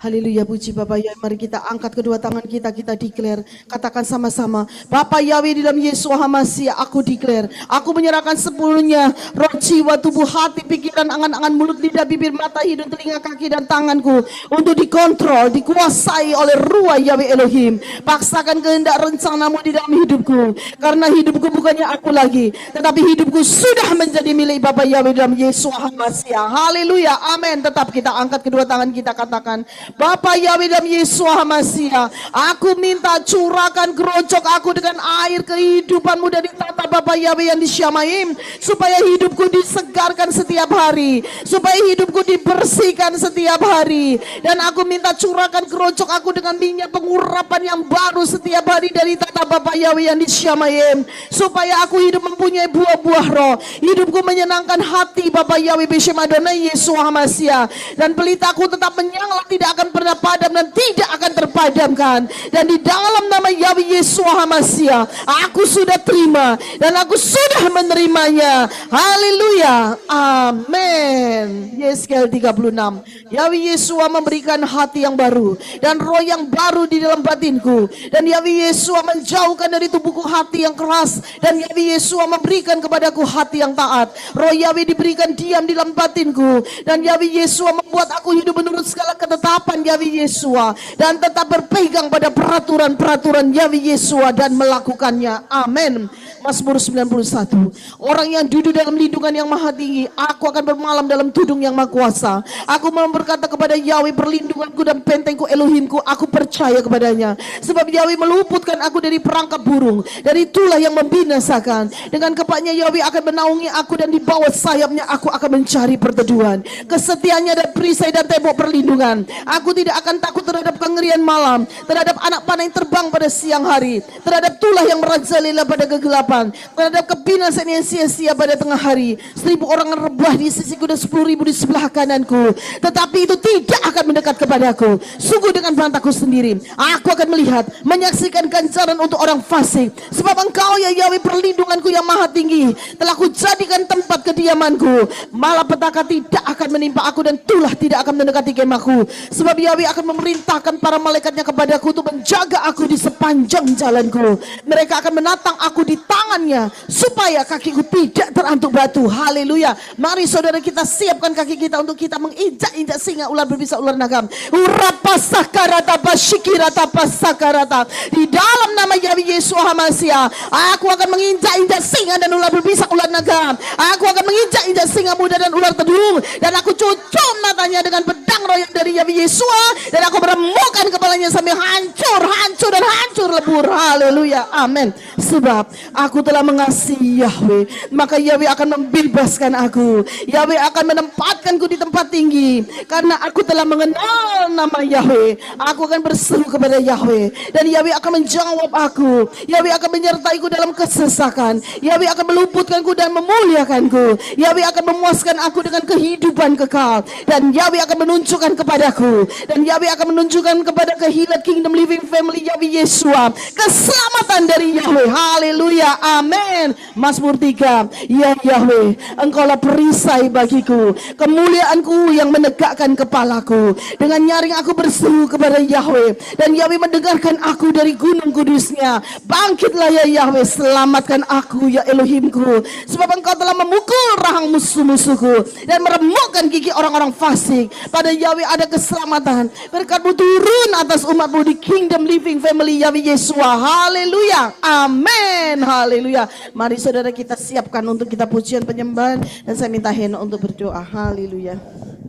Haleluya, puji Bapak Yahweh. Mari kita angkat kedua tangan kita declare. Katakan sama-sama. Bapak Yahweh di dalam Yesua Hamasia, aku declare. Aku menyerahkan sepenuhnya roh, jiwa, tubuh, hati, pikiran, angan-angan, mulut, lidah, bibir, mata, hidung, telinga, kaki, dan tanganku. Untuk dikontrol, dikuasai oleh Ruah Yahweh Elohim. Paksakan kehendak rencanamu di dalam hidupku. Karena hidupku bukannya aku lagi, tetapi hidupku sudah menjadi milik Bapak Yahweh dalam Yesua Hamasia. Haleluya, amin. Tetap kita angkat kedua tangan kita, katakan. Bapak Yahweh dalam Yesua Hamasia, aku minta curahkan gerojok aku dengan air kehidupanmu dari tata Bapak Yahweh yang di Syamaim, supaya hidupku disegarkan setiap hari, supaya hidupku dibersihkan setiap hari. Dan aku minta curahkan gerojok aku dengan minyak pengurapan yang baru setiap hari dari tata Bapak Yahweh yang di Syamaim, supaya aku hidup mempunyai buah-buah roh. Hidupku menyenangkan hati Bapak Yahweh Beshem Adonai Yesua Hamasia, dan pelitaku tetap menyala, tidak akan akan pernah padam dan tidak akan terpadamkan. Dan di dalam nama Yahweh Yeshua HaMashiach, aku sudah terima dan aku sudah menerimanya. Haleluya. Amin. Yeskel 36. Yahweh Yeshua memberikan hati yang baru dan roh yang baru di dalam batinku. Dan Yahweh Yeshua menjauhkan dari tubuhku hati yang keras, dan Yahweh Yeshua memberikan kepadaku hati yang taat. Roh Yahweh diberikan diam di dalam batinku, dan Yahweh Yeshua membuat aku hidup menurut segala ketetapan Yahweh Yeshua dan tetap berpegang pada peraturan-peraturan Yahweh Yeshua dan melakukannya. Amin. Mazmur 91. Orang yang duduk dalam lindungan yang maha tinggi, aku akan bermalam dalam tudung yang maha kuasa. Aku mau berkata kepada Yahweh, perlindunganku dan bentengku Elohimku, aku percaya kepadanya. Sebab Yahweh meluputkan aku dari perangkap burung, dari tulah yang membinasakan. Dengan kepaknya Yahweh akan menaungi aku, dan di bawah sayapnya aku akan mencari perteduhan. Kesetiaannya dan perisai dan tembok perlindungan. Aku tidak akan takut terhadap kengerian malam, terhadap anak panah yang terbang pada siang hari, terhadap tulah yang merajalela pada kegelapan, terhadap kebinasaan yang sia-sia pada tengah hari. 1000 orang rebah di sisiku dan 10.000 di sebelah kananku, tetapi itu tidak akan mendekat kepadaku. Sungguh dengan mataku sendiri aku akan melihat, menyaksikan ganjaran untuk orang fasik. Sebab Engkau ya Yahweh perlindunganku yang maha tinggi, telah kujadikan tempat kediamanku. Malapetaka tidak akan menimpa aku, dan tulah tidak akan mendekati kemahku. Sebab Yahweh akan memerintahkan para malaikatnya kepadaku untuk menjaga aku di sepanjang jalanku. Mereka akan menatang aku di tangannya, supaya kakiku tidak terantuk batu. Haleluya. Mari saudara kita siapkan kaki kita untuk kita menginjak-injak singa, ular berbisa, ular nagam. Urapasakarata pasyikirata pasakarata. Di dalam nama Yahweh Yeshua HaMashiach, aku akan menginjak-injak singa dan ular berbisa, ular nagam. Aku akan menginjak-injak singa muda dan ular tedung, dan aku cucuk matanya dengan pedang royak dari Yahweh Yeshua, dan aku meremukkan kepalanya sampai hancur, hancur dan hancur lebur. Haleluya. Amin. Sebab aku telah mengasihi Yahweh, maka Yahweh akan membebaskan aku. Yahweh akan menempatkanku di tempat tinggi, karena aku telah mengenal nama Yahweh. Aku akan berseru kepada Yahweh, dan Yahweh akan menjawab aku. Yahweh akan menyertaiku dalam kesesakan. Yahweh akan meluputkanku dan memuliakanku. Yahweh akan memuaskan aku dengan kehidupan kekal, dan Yahweh akan menunjukkan kepadaku, dan Yahweh akan menunjukkan kepada Kehilat Kingdom Living Family Yahweh Yeshua keselamatan dari Yahweh. Haleluya. Amin. Mazmur 3. Ya Yahweh, Engkaulah perisai bagiku, kemuliaanku yang menegakkan kepalaku. Dengan nyaring aku berseru kepada Yahweh, dan Yahweh mendengarkan aku dari gunung kudusnya. Bangkitlah ya Yahweh, selamatkan aku ya Elohimku. Sebab Engkau telah memukul rahang musuh-musuhku dan meremukkan gigi orang-orang fasik. Pada Yahweh ada keselamatan. Berkat-Mu turun atas umat-Mu di Kingdom Living Family Yahweh Yeshua. Haleluya. Amin. Haleluya. Mari saudara kita siapkan untuk kita pujian penyembahan, dan saya minta Heno untuk berdoa. Haleluya.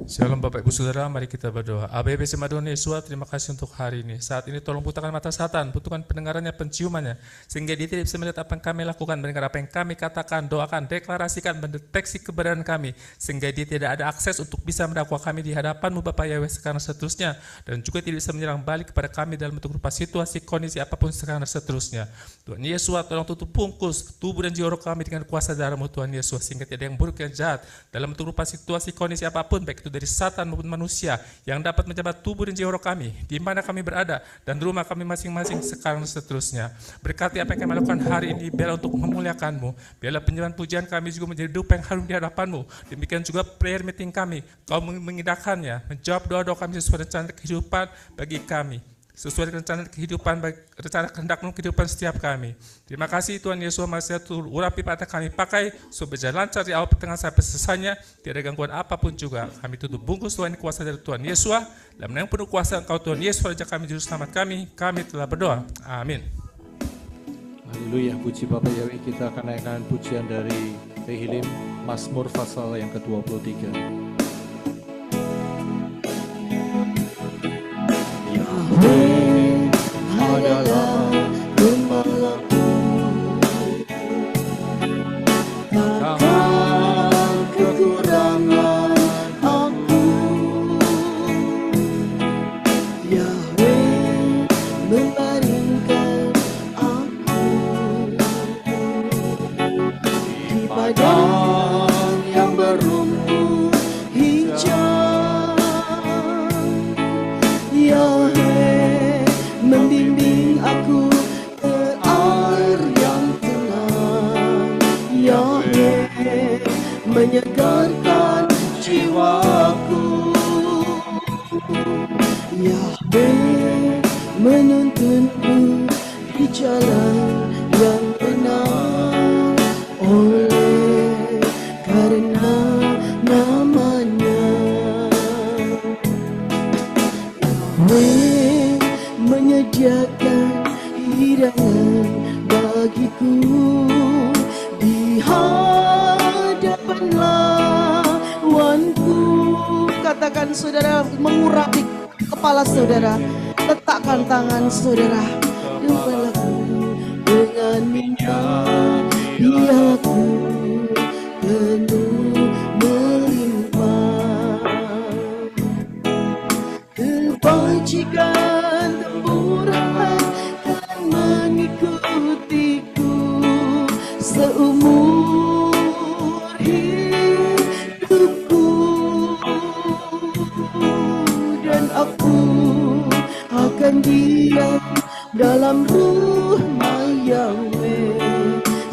Shalom Bapak Ibu Saudara, mari kita berdoa. ABB Semadon Yeshua, terima kasih untuk hari ini. Saat ini tolong butakan mata Satan, butuhkan pendengarannya, penciumannya, sehingga dia tidak bisa melihat apa yang kami lakukan, mendengar apa yang kami katakan, doakan, deklarasikan, mendeteksi keberadaan kami, sehingga dia tidak ada akses untuk bisa mendakwa kami di hadapan-Mu Bapak Yahweh sekarang seterusnya, dan juga tidak bisa menyerang balik kepada kami dalam bentuk rupa situasi, kondisi apapun sekarang seterusnya. Tuhan Yeshua, tolong tutup bungkus tubuh dan jiwa roh kami dengan kuasa darah-Mu Tuhan Yesus, sehingga tidak ada yang buruk yang jahat dalam bentuk rupa situasi, kondisi apapun, baik itu dari Satan maupun manusia, yang dapat menjabat tubuh dan jiwa roh kami di mana kami berada dan rumah kami masing-masing sekarang seterusnya. Berkati apa yang kami lakukan hari ini, biarlah untuk memuliakan-Mu, biarlah penyembahan pujian kami juga menjadi dupa yang harum di hadapan-Mu. Demikian juga prayer meeting kami, Kau mengindahkannya, menjawab doa-doa kami sesuai rencana kehidupan bagi kami, sesuai dengan rencana kehidupan, rencana kehendak-Mu kehidupan setiap kami. Terima kasih Tuhan Yesus Masih urapi pada kami pakai supaya berjalan lancar di awal pertengahan sampai selesainya, tidak ada gangguan apapun juga. Kami tutup bungkus Tuhan kuasa dari Tuhan Yesus, dalam nama yang penuh kuasa Engkau Tuhan Yesus, Raja kami, Juru Selamat kami telah berdoa. Amin. Haleluya. Puji Bapak Yahweh. Kita akan naikkan pujian dari Tehillim Mazmur pasal yang ke-23. Yahweh adalah gembalaku, takkan kekurangan aku. Yahweh membaringkan aku di padang yang berumbu segarkan jiwaku. Yahweh menuntunku di jalan yang benar oleh karena namanya. Yahweh menyediakan hidangan bagiku di hadapan lawanku. Katakan saudara, mengurapi kepala saudara, letakkan tangan saudara. Doaku dengan minyak diaku penuh melimpah. Kebajikan kemurahan kan mengikutiku seumur hidupku, dan aku akan diam dalam rumah Yahweh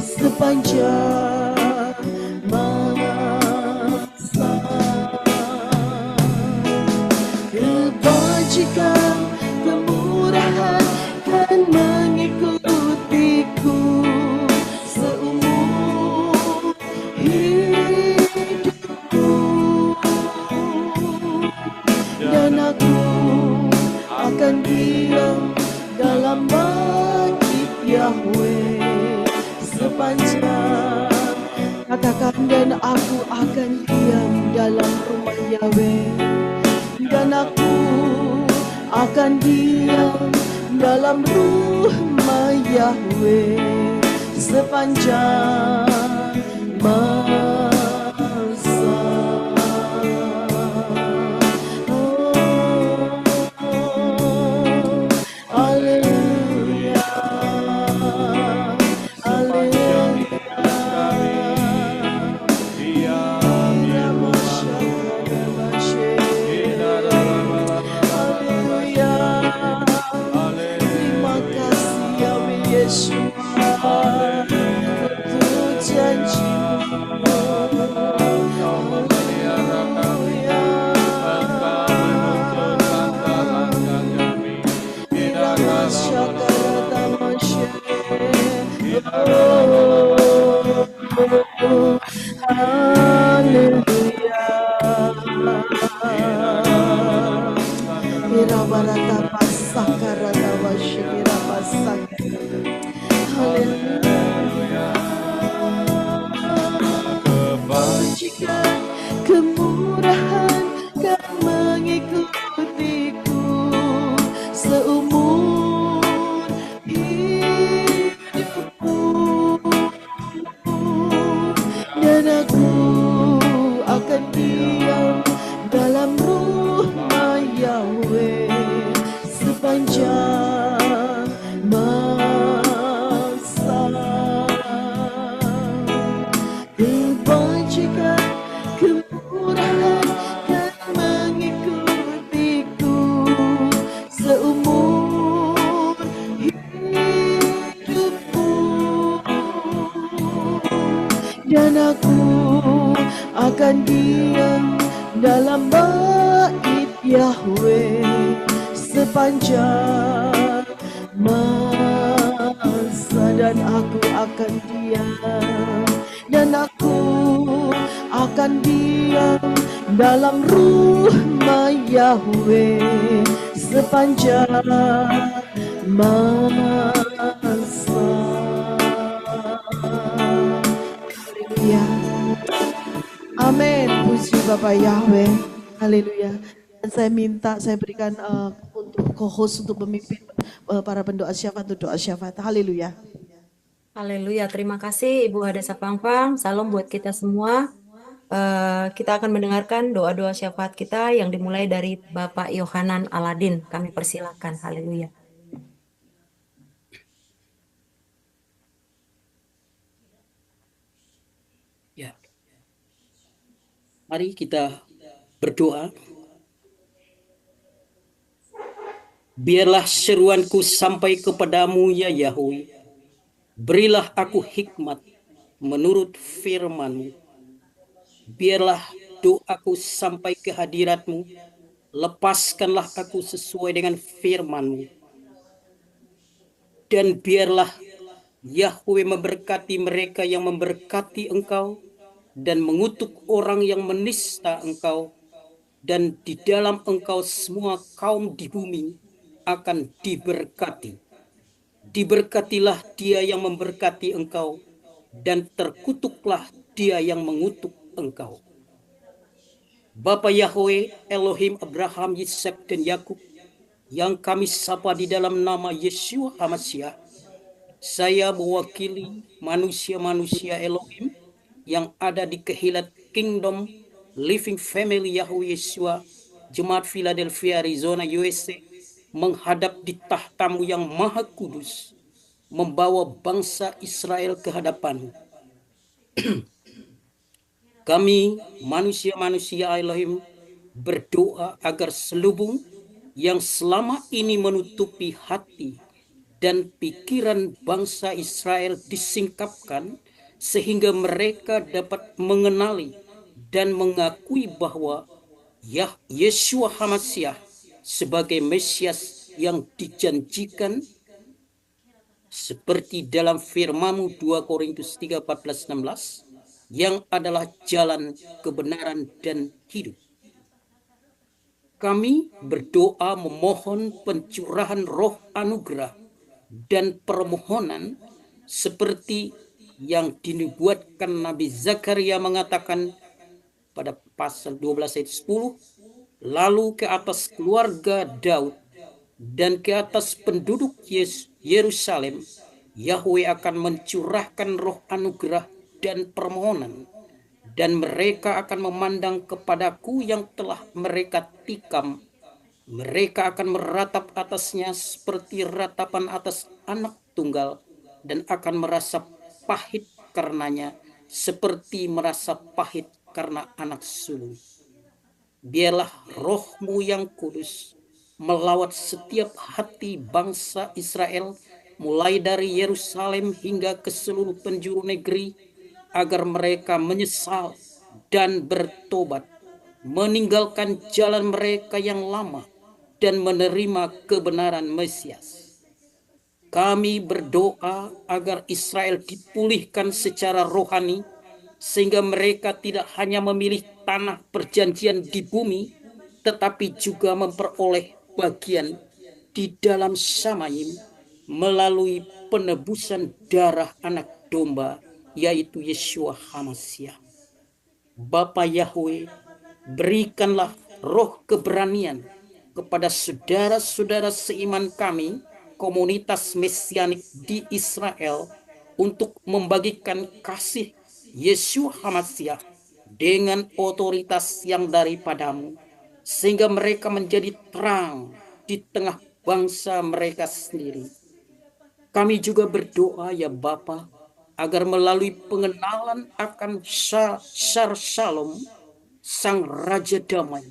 sepanjang masa. Kebajikan kemurahan kan mengikutiku seumur hidupku, dan aku akan diam dalam bait Yahweh sepanjang. Katakan, dan aku akan diam dalam rumah Yahweh, dan aku akan diam dalam rumah Yahweh sepanjang masa. Haleluya, terima kasih Yahweh Yesus untuk janji-Mu. Haleluya. Irabarata pasakarata wasyira pasaka. Haleluya. Kebajikan kemurahan kan mengikutiku seumur hidupku, dan aku akan diam dalam rumah Yahweh sepanjang masa. Kebajikan kemurahan kan mengikutiku seumur hidupku, dan aku akan diam dalam bait Yahweh sepanjang masa, dan aku akan diam, dan aku akan diam dalam rumah Yahweh sepanjang masa. Haleluya. Amin. Puji Bapak Yahweh. Haleluya. Dan saya minta, saya berikan untuk co-host untuk memimpin para pendoa syafaat untuk doa syafaat. Haleluya. Haleluya, terima kasih Ibu Hadasa Pangpang. Salam buat kita semua. Kita akan mendengarkan doa-doa syafaat kita yang dimulai dari Bapak Yohanan Aladin. Kami persilakan. Haleluya. Ya, mari kita berdoa. Biarlah seruanku sampai kepadamu ya Yahweh. Berilah aku hikmat menurut firman-Mu. Biarlah doaku sampai ke hadirat-Mu. Lepaskanlah aku sesuai dengan firman-Mu. Dan biarlah Yahweh memberkati mereka yang memberkati Engkau dan mengutuk orang yang menista Engkau. Dan di dalam Engkau semua kaum di bumi akan diberkati. Diberkatilah dia yang memberkati Engkau, dan terkutuklah dia yang mengutuk Engkau. Bapa Yahweh, Elohim Abraham, Yitzhak, dan Yakub, yang kami sapa di dalam nama Yeshua HaMashiach, saya mewakili manusia-manusia Elohim yang ada di Kehilat Kingdom Living Family Yahweh Yeshua, Jemaat Philadelphia, Arizona, USA, menghadap di tahtamu yang maha kudus, membawa bangsa Israel ke hadapan. Kami manusia-manusia Elohim berdoa agar selubung yang selama ini menutupi hati dan pikiran bangsa Israel disingkapkan sehingga mereka dapat mengenali dan mengakui bahwa Yeshua HaMashiach sebagai Mesias yang dijanjikan seperti dalam firman-Mu 2 Korintus 3, 14, 16, yang adalah jalan kebenaran dan hidup. Kami berdoa memohon pencurahan roh anugerah dan permohonan seperti yang dinubuatkan Nabi Zakaria mengatakan pada pasal 12 ayat 10, lalu ke atas keluarga Daud dan ke atas penduduk Yerusalem, Yahweh akan mencurahkan roh anugerah dan permohonan, dan mereka akan memandang kepadaku yang telah mereka tikam. Mereka akan meratap atasnya seperti ratapan atas anak tunggal, dan akan merasa pahit karenanya seperti merasa pahit karena anak sulung. Biarlah roh-Mu yang kudus melawat setiap hati bangsa Israel, mulai dari Yerusalem hingga ke seluruh penjuru negeri, agar mereka menyesal dan bertobat, meninggalkan jalan mereka yang lama, dan menerima kebenaran Mesias. Kami berdoa agar Israel dipulihkan secara rohani, sehingga mereka tidak hanya memilih tanah perjanjian di bumi, tetapi juga memperoleh bagian di dalam Shamayim melalui penebusan darah anak domba, yaitu Yeshua HaMashiach. Bapa Yahweh, berikanlah roh keberanian kepada saudara-saudara seiman kami, komunitas Mesianik di Israel, untuk membagikan kasih Yeshua HaMashiach dengan otoritas yang daripadamu, sehingga mereka menjadi terang di tengah bangsa mereka sendiri. Kami juga berdoa ya Bapa, agar melalui pengenalan akan Shalom, Sang Raja Damai,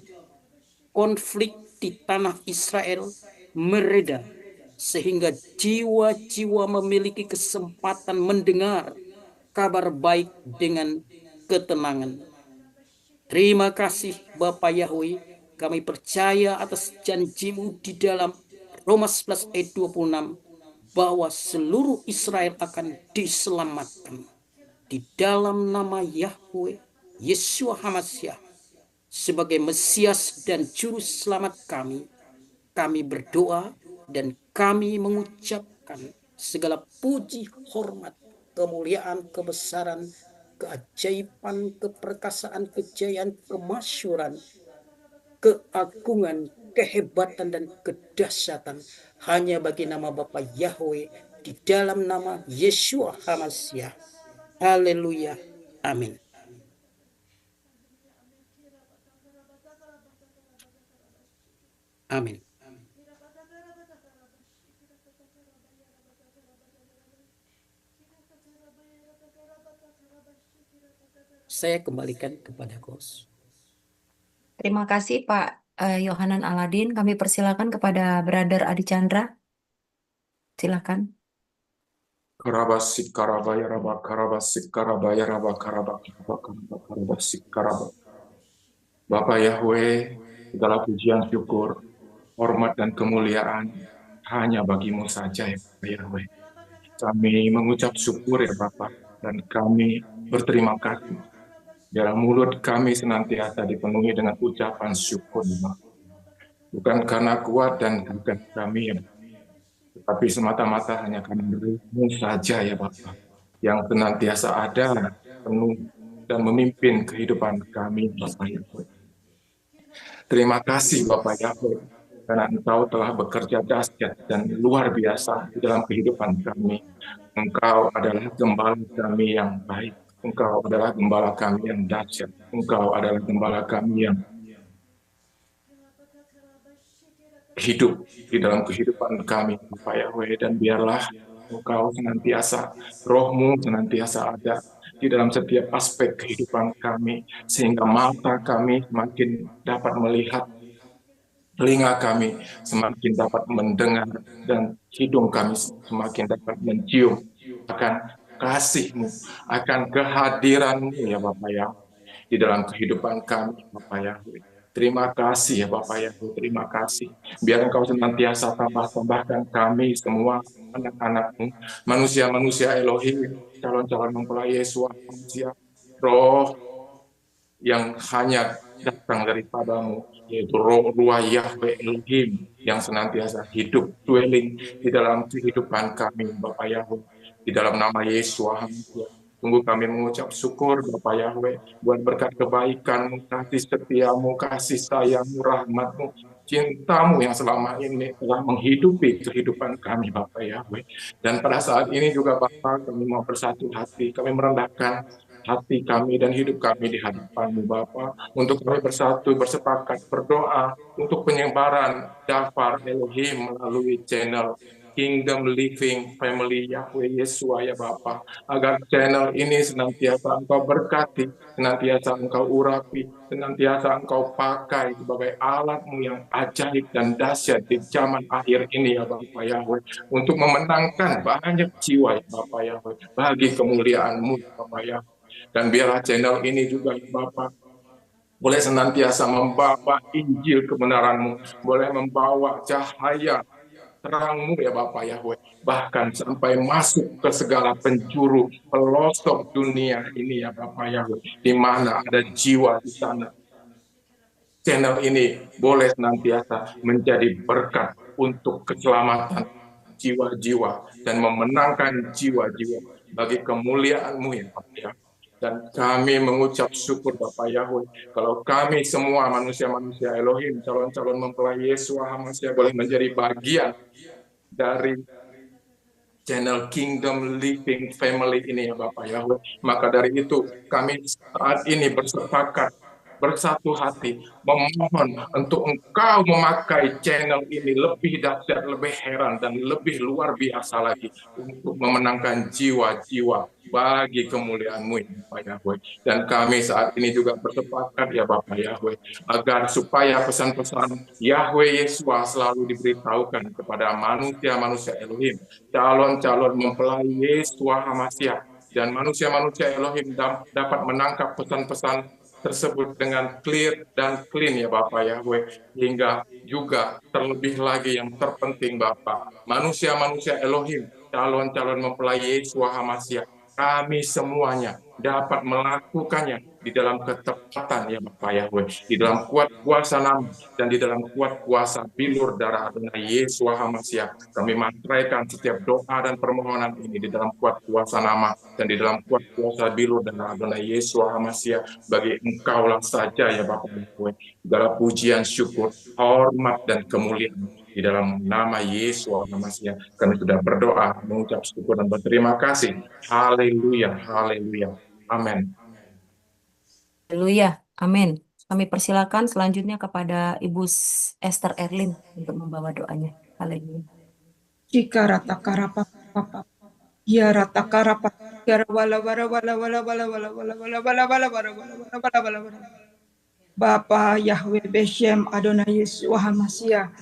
konflik di tanah Israel mereda, sehingga jiwa-jiwa memiliki kesempatan mendengar kabar baik dengan ketenangan. Terima kasih Bapa Yahweh, kami percaya atas janji-Mu di dalam Roma 11 ayat 26, bahwa seluruh Israel akan diselamatkan. Di dalam nama Yahweh, Yeshua HaMashiach, sebagai Mesias dan Juru Selamat kami berdoa dan kami mengucapkan segala puji, hormat, kemuliaan, kebesaran, keajaiban, keperkasaan, kejayaan, kemasyuran, keagungan, kehebatan, dan kedahsyatan hanya bagi nama Bapa Yahweh di dalam nama Yeshua HaMashiach. Haleluya. Amin. Amin. Saya kembalikan kepada Kos. Terima kasih Pak Yohanan Aladin. Kami persilakan kepada Brother Adi Chandra. Silakan. Karabasik karabaya raba karabasik karabaya raba karabasik karaba. Bapa Yahweh, segala pujian syukur, hormat dan kemuliaan hanya bagimu saja ya Yahweh. Kami mengucap syukur ya Bapa, dan kami berterima kasih. Dalam mulut kami senantiasa dipenuhi dengan ucapan syukur ya Bapa. Bukan karena kuat dan bukan kami ya, tetapi semata-mata hanya karena dirimu saja ya Bapa, yang senantiasa ada, penuh, dan memimpin kehidupan kami Bapa Yahweh. Terima kasih Bapak Yahweh, karena Engkau telah bekerja dahsyat dan luar biasa di dalam kehidupan kami. Engkau adalah gembala kami yang baik. Engkau adalah gembala kami yang dahsyat. Engkau adalah gembala kami yang hidup di dalam kehidupan kami, Bapak Yahweh. Dan biarlah Engkau senantiasa, roh-Mu senantiasa ada di dalam setiap aspek kehidupan kami, sehingga mata kami semakin dapat melihat, telinga kami semakin dapat mendengar, dan hidung kami semakin dapat mencium akan kasih-Mu, akan kehadiran-Mu ya Bapak Yahweh di dalam kehidupan kami, Bapak Yahweh. Terima kasih ya Bapak Yahweh, terima kasih. Biar Engkau senantiasa tambahkan kami semua anak-anak-Mu, manusia-manusia Elohim, calon-calon mempelai Yesus, manusia roh yang hanya datang daripada-Mu, yaitu roh ruah Yahweh Elohim yang senantiasa hidup, dwelling di dalam kehidupan kami, Bapak Yahweh. Di dalam nama Yesus, sungguh kami mengucap syukur Bapak Yahweh buat berkat kebaikan-Mu, kasih setia-Mu, kasih sayang-Mu, rahmat-Mu, cinta-Mu yang selama ini telah menghidupi kehidupan kami Bapak Yahweh. Dan pada saat ini juga Bapak, kami mau bersatu hati, kami merendahkan hati kami dan hidup kami di hadapan-Mu Bapa, untuk kami bersatu, bersepakat, berdoa untuk penyebaran Dafar Elohim melalui channel Kingdom Living Family Yahweh Yesua ya Bapa, agar channel ini senantiasa Engkau berkati, senantiasa Engkau urapi, senantiasa Engkau pakai sebagai alat-Mu yang ajaib dan dahsyat di zaman akhir ini ya Bapak Yahweh, untuk memenangkan banyak jiwa ya Bapak Yahweh, bagi kemuliaan-Mu ya Bapak Yahweh. Dan biarlah channel ini juga ya Bapak boleh senantiasa membawa Injil kebenaran-Mu, boleh membawa cahaya terang-Mu ya Bapak Yahweh, bahkan sampai masuk ke segala penjuru pelosok dunia ini ya Bapak Yahweh, di mana ada jiwa di sana. Channel ini boleh senantiasa menjadi berkat untuk keselamatan jiwa-jiwa dan memenangkan jiwa-jiwa bagi kemuliaan-Mu ya Bapak Yahweh. Dan kami mengucap syukur Bapak Yahweh, kalau kami semua manusia-manusia Elohim, calon-calon mempelai Yesus HaMashiach boleh menjadi bagian dari channel Kingdom Living Family ini ya Bapak Yahweh. Maka dari itu kami saat ini bersepakat, bersatu hati, memohon untuk Engkau memakai channel ini lebih dahsyat, lebih heran, dan lebih luar biasa lagi untuk memenangkan jiwa-jiwa bagi kemuliaan-Mu ya Bapak Yahweh. Dan kami saat ini juga bersepakat ya Bapak Yahweh, agar supaya pesan-pesan Yahweh Yesua selalu diberitahukan kepada manusia-manusia Elohim, calon-calon mempelai Yesua HaMashiach, dan manusia-manusia Elohim dapat menangkap pesan-pesan tersebut dengan clear dan clean ya Bapak Yahweh, hingga juga terlebih lagi yang terpenting Bapak, manusia-manusia Elohim, calon-calon mempelai Yesus HaMashiach, kami semuanya dapat melakukannya di dalam ketepatan ya Bapak Yahweh, di dalam kuat kuasa nama dan di dalam kuat kuasa bilur darah Adonai Yesus HaMashiach. Kami mantraikan setiap doa dan permohonan ini di dalam kuat kuasa nama dan di dalam kuat kuasa bilur darah Adonai Yesus HaMashiach. Bagi Engkaulah saja ya Bapak Yahweh segala pujian, syukur, hormat dan kemuliaan di dalam nama Yesus HaMashiach. Kami sudah berdoa, mengucap syukur dan berterima kasih. Haleluya, haleluya. Amin. Haleluya, amin. Kami persilakan selanjutnya kepada Ibu Esther Erlin untuk membawa doanya. Haleluya. Jika rata karapa papa, ya rata karapa, ya wala wala wala wala wala wala wala wala wala wala wala wala wala wala. Bapa Yahweh Beshem Adonai Yesus HaMashiach,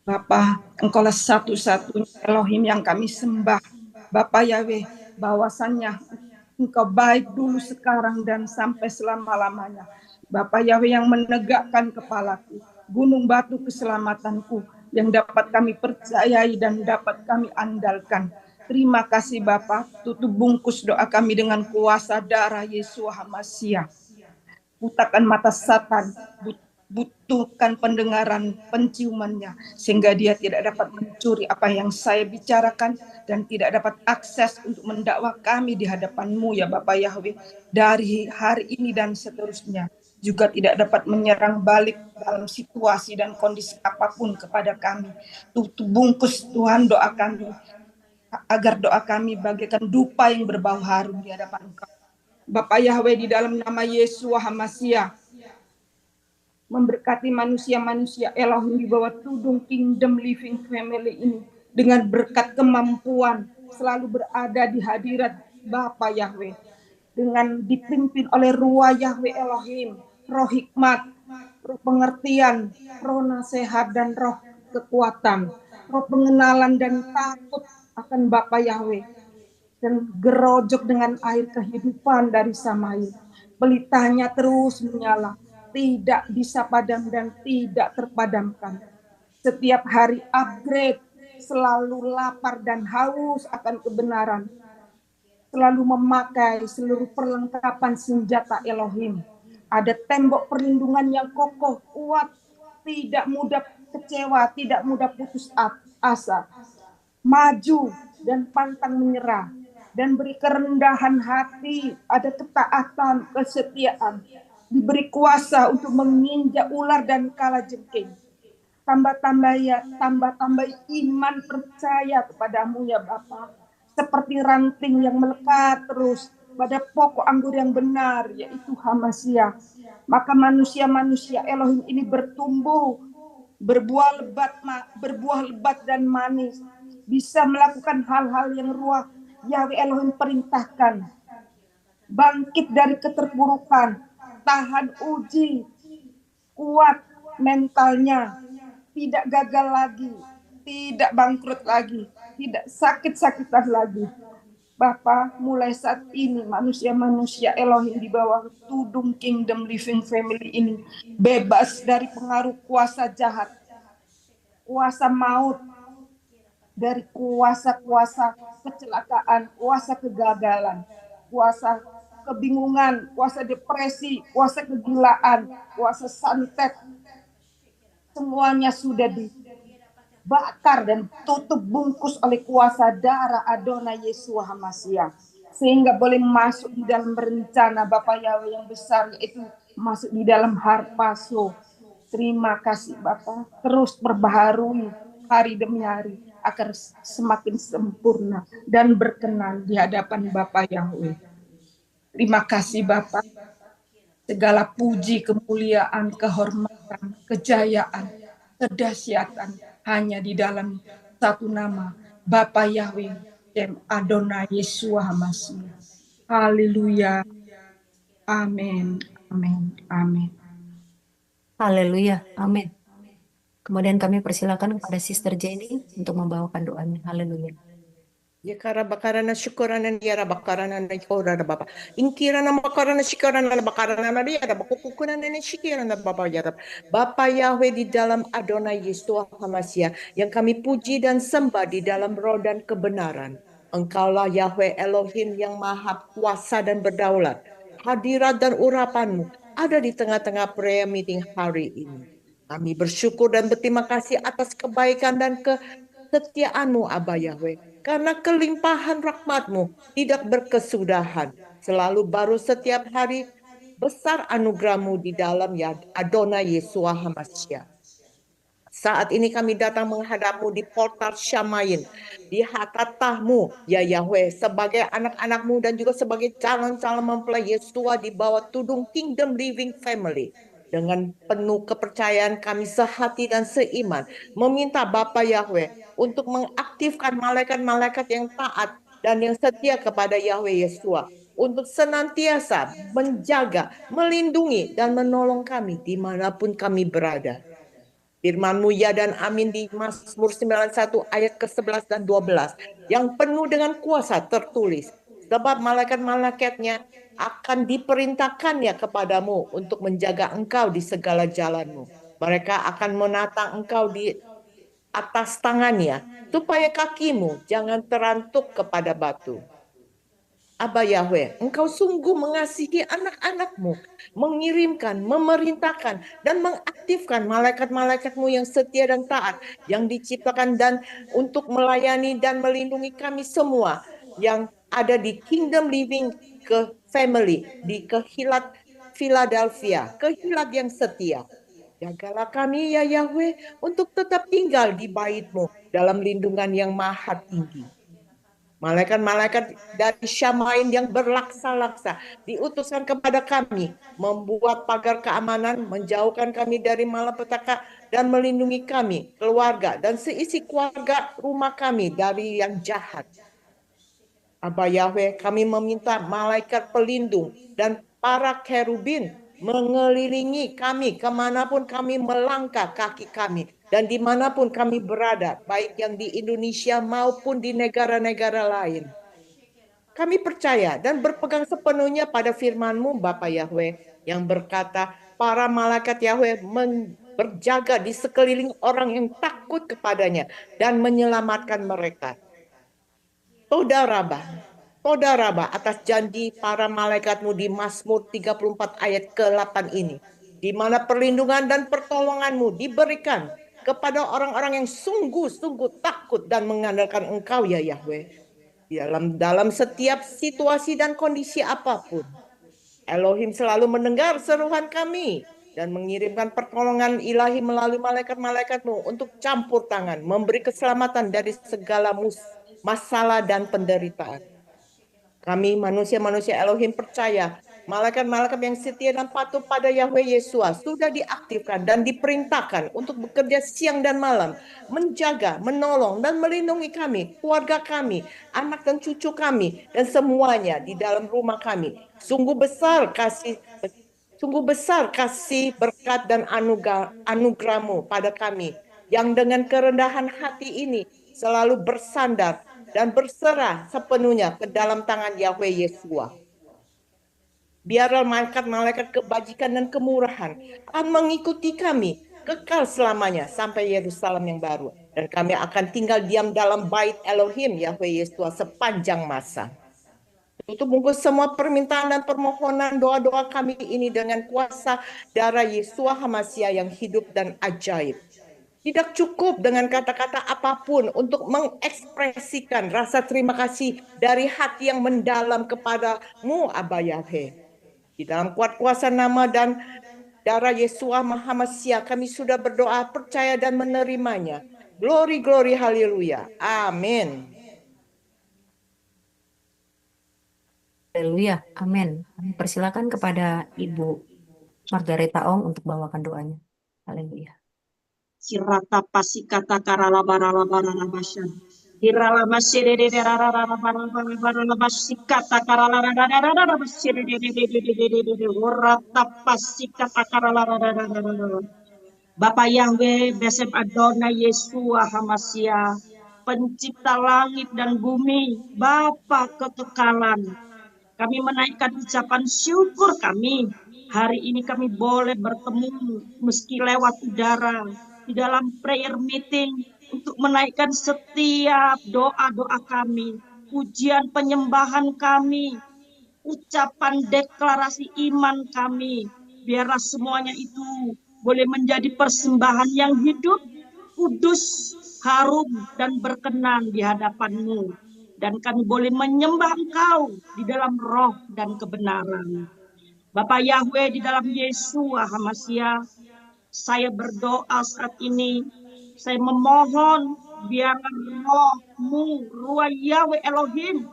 Bapa, Engkaulah satu-satunya Elohim yang kami sembah. Bapa Yahweh, bahwasannya Engkau baik dulu, sekarang, dan sampai selama-lamanya. Bapa Yahweh yang menegakkan kepalaku, gunung batu keselamatanku, yang dapat kami percayai dan dapat kami andalkan. Terima kasih Bapa, tutup bungkus doa kami dengan kuasa darah Yesus HaMashiach. Butakan mata Satan, butuhkan pendengaran penciumannya, sehingga dia tidak dapat mencuri apa yang saya bicarakan dan tidak dapat akses untuk mendakwa kami di hadapan-Mu ya Bapa Yahweh, dari hari ini dan seterusnya. Juga tidak dapat menyerang balik dalam situasi dan kondisi apapun kepada kami. Tutup bungkus Tuhan doa kami, agar doa kami bagaikan dupa yang berbau harum di hadapan Engkau. Bapa Yahweh, di dalam nama Yesus HaMashiach, memberkati manusia-manusia Elohim di bawah tudung Kingdom Living Family ini dengan berkat kemampuan selalu berada di hadirat Bapa Yahweh, dengan dipimpin oleh Ruah Yahweh Elohim, roh hikmat, roh pengertian, roh nasihat, dan roh kekuatan, roh pengenalan dan takut akan Bapa Yahweh, dan gerojok dengan air kehidupan dari Samail. Pelitanya terus menyala, tidak bisa padam dan tidak terpadamkan. Setiap hari upgrade, selalu lapar dan haus akan kebenaran. Selalu memakai seluruh perlengkapan senjata Elohim. Ada tembok perlindungan yang kokoh, kuat, tidak mudah kecewa, tidak mudah putus asa. Maju dan pantang menyerah. Dan beri kerendahan hati, ada ketaatan, kesetiaan. Diberi kuasa untuk menginjak ular dan kalajengking. Tambah-tambah iman percaya kepadamu ya Bapa. Seperti ranting yang melekat terus pada pokok anggur yang benar, yaitu HaMashiach. Maka manusia-manusia Elohim ini bertumbuh, berbuah lebat dan manis. Bisa melakukan hal-hal yang Ruah Yahweh Elohim perintahkan. Bangkit dari keterpurukan, tahan uji, kuat mentalnya, tidak gagal lagi, tidak bangkrut lagi, tidak sakit-sakitan lagi. Bapa, mulai saat ini manusia-manusia Elohim di bawah tudung Kingdom Living Family ini bebas dari pengaruh kuasa jahat, kuasa maut, dari kuasa-kuasa kecelakaan, kuasa kegagalan, kuasa kebingungan, kuasa depresi, kuasa kegilaan, kuasa santet. Semuanya sudah dibakar dan tutup bungkus oleh kuasa darah Adonai Yesus HaMashiach. Sehingga boleh masuk di dalam rencana Bapa Yahweh yang besar, yaitu masuk di dalam harpaso. Terima kasih Bapa, terus perbaharui hari demi hari agar semakin sempurna dan berkenan di hadapan Bapa Yahweh. Terima kasih Bapa. Segala puji, kemuliaan, kehormatan, kejayaan, kedahsyatan hanya di dalam satu nama, Bapa Yahweh, Adonai Yesus HaMashiach. Haleluya. Amin. Amin. Amin. Haleluya. Amin. Kemudian kami persilakan kepada Sister Jenny untuk membawakan doanya. Haleluya. Ya kara bakara na syukuran na yara bakara na yora na baba. Inkira na bakara na syukuran na bakara na yara bakukukunan na syukuran na baba yara. Bapa Yahweh di dalam Adonai Yesus HaMashiach yang kami puji dan sembah di dalam roh dan kebenaran. Engkaulah Yahweh Elohim yang maha kuasa dan berdaulat. Hadirat dan urapanmu ada di tengah-tengah prayer meeting hari ini. Kami bersyukur dan berterima kasih atas kebaikan dan kesetiaan-Mu, Abba Yahweh. Karena kelimpahan rahmat-Mu tidak berkesudahan. Selalu baru setiap hari, besar anugerah-Mu di dalam Adonai Yesus HaMashiach. Saat ini kami datang menghadap-Mu di portal Syamain, di hakatah-Mu, ya Yahweh, sebagai anak-anak-Mu dan juga sebagai calon-calon mempelai Yesua di bawah tudung Kingdom Living Family. Dengan penuh kepercayaan kami sehati dan seiman meminta Bapa Yahweh untuk mengaktifkan malaikat-malaikat yang taat dan yang setia kepada Yahweh Yesua untuk senantiasa menjaga, melindungi dan menolong kami dimanapun kami berada. Firman-Mu ya dan amin di Mazmur 91 ayat ke-11 dan 12 yang penuh dengan kuasa tertulis. Sebab malaikat-malaikatnya akan diperintahkannya kepadamu untuk menjaga engkau di segala jalanmu. Mereka akan menatang engkau di atas tangannya supaya kakimu jangan terantuk kepada batu. Abba Yahweh, Engkau sungguh mengasihi anak-anak-Mu, mengirimkan, memerintahkan, dan mengaktifkan malaikat-malaikat-Mu yang setia dan taat, yang diciptakan dan untuk melayani dan melindungi kami semua yang ada di Kingdom Living ke Family, di Kehilat Philadelphia, Kehilat yang setia. Jagalah kami ya Yahweh untuk tetap tinggal di bait-Mu dalam lindungan yang maha tinggi. Malaikat-malaikat dari Syamain yang berlaksa-laksa diutuskan kepada kami, membuat pagar keamanan, menjauhkan kami dari malapetaka dan melindungi kami, keluarga dan seisi keluarga rumah kami dari yang jahat. Abba Yahweh, kami meminta malaikat pelindung dan para kerubin mengelilingi kami kemanapun kami melangkah kaki kami dan dimanapun kami berada, baik yang di Indonesia maupun di negara-negara lain. Kami percaya dan berpegang sepenuhnya pada firman-Mu, Bapa Yahweh, yang berkata, para malaikat Yahweh berjaga di sekeliling orang yang takut kepadanya dan menyelamatkan mereka. Toda Rabah atas janji para malaikat-Mu di Mazmur 34 ayat ke-8 ini, di mana perlindungan dan pertolongan-Mu diberikan kepada orang-orang yang sungguh-sungguh takut dan mengandalkan Engkau ya Yahweh. Dalam setiap situasi dan kondisi apapun, Elohim selalu mendengar seruan kami dan mengirimkan pertolongan ilahi melalui malaikat-malaikat-Mu untuk campur tangan, memberi keselamatan dari segala masalah dan penderitaan. Kami manusia-manusia Elohim percaya malaikat-malaikat yang setia dan patuh pada Yahweh Yesus sudah diaktifkan dan diperintahkan untuk bekerja siang dan malam, menjaga, menolong dan melindungi kami, keluarga kami, anak dan cucu kami, dan semuanya di dalam rumah kami. Sungguh besar kasih berkat dan anugerah-Mu pada kami yang dengan kerendahan hati ini selalu bersandar dan berserah sepenuhnya ke dalam tangan Yahweh Yesus. Biarlah malaikat-malaikat kebajikan dan kemurahan akan mengikuti kami kekal selamanya sampai Yerusalem yang baru. Dan kami akan tinggal diam dalam bait Elohim Yahweh Yesus sepanjang masa. Untuk bungkus semua permintaan dan permohonan doa-doa kami ini dengan kuasa darah Yesua HaMashiach yang hidup dan ajaib. Tidak cukup dengan kata-kata apapun untuk mengekspresikan rasa terima kasih dari hati yang mendalam kepada-Mu, Abba Yahweh. Di dalam kuat kuasa nama dan darah Yesua HaMashiach kami sudah berdoa, percaya dan menerimanya. Glory, glory, haleluya. Amin. Haleluya, amin. Kami persilakan kepada Ibu Margareta Ong untuk bawakan doanya. Haleluya. Sirata pasikata karala barala barala bashan. Hirala masire de rara barala barala basikata karala rara basire de urata pasikata karala rara. Bapa Yahweh, Besep Adonai Yesua HaMashiach, pencipta langit dan bumi, Bapa kekekalan. Kami menaikkan ucapan syukur kami. Hari ini kami boleh bertemu meski lewat udara di dalam prayer meeting untuk menaikkan setiap doa-doa kami, pujian penyembahan kami, ucapan deklarasi iman kami. Biarlah semuanya itu boleh menjadi persembahan yang hidup, kudus, harum, dan berkenan di hadapan-Mu. Dan kami boleh menyembah Engkau di dalam roh dan kebenaran. Bapa Yahweh, di dalam Yesua HaMashiach, saya berdoa saat ini, saya memohon biar roh-Mu, Ruah Yahweh Elohim,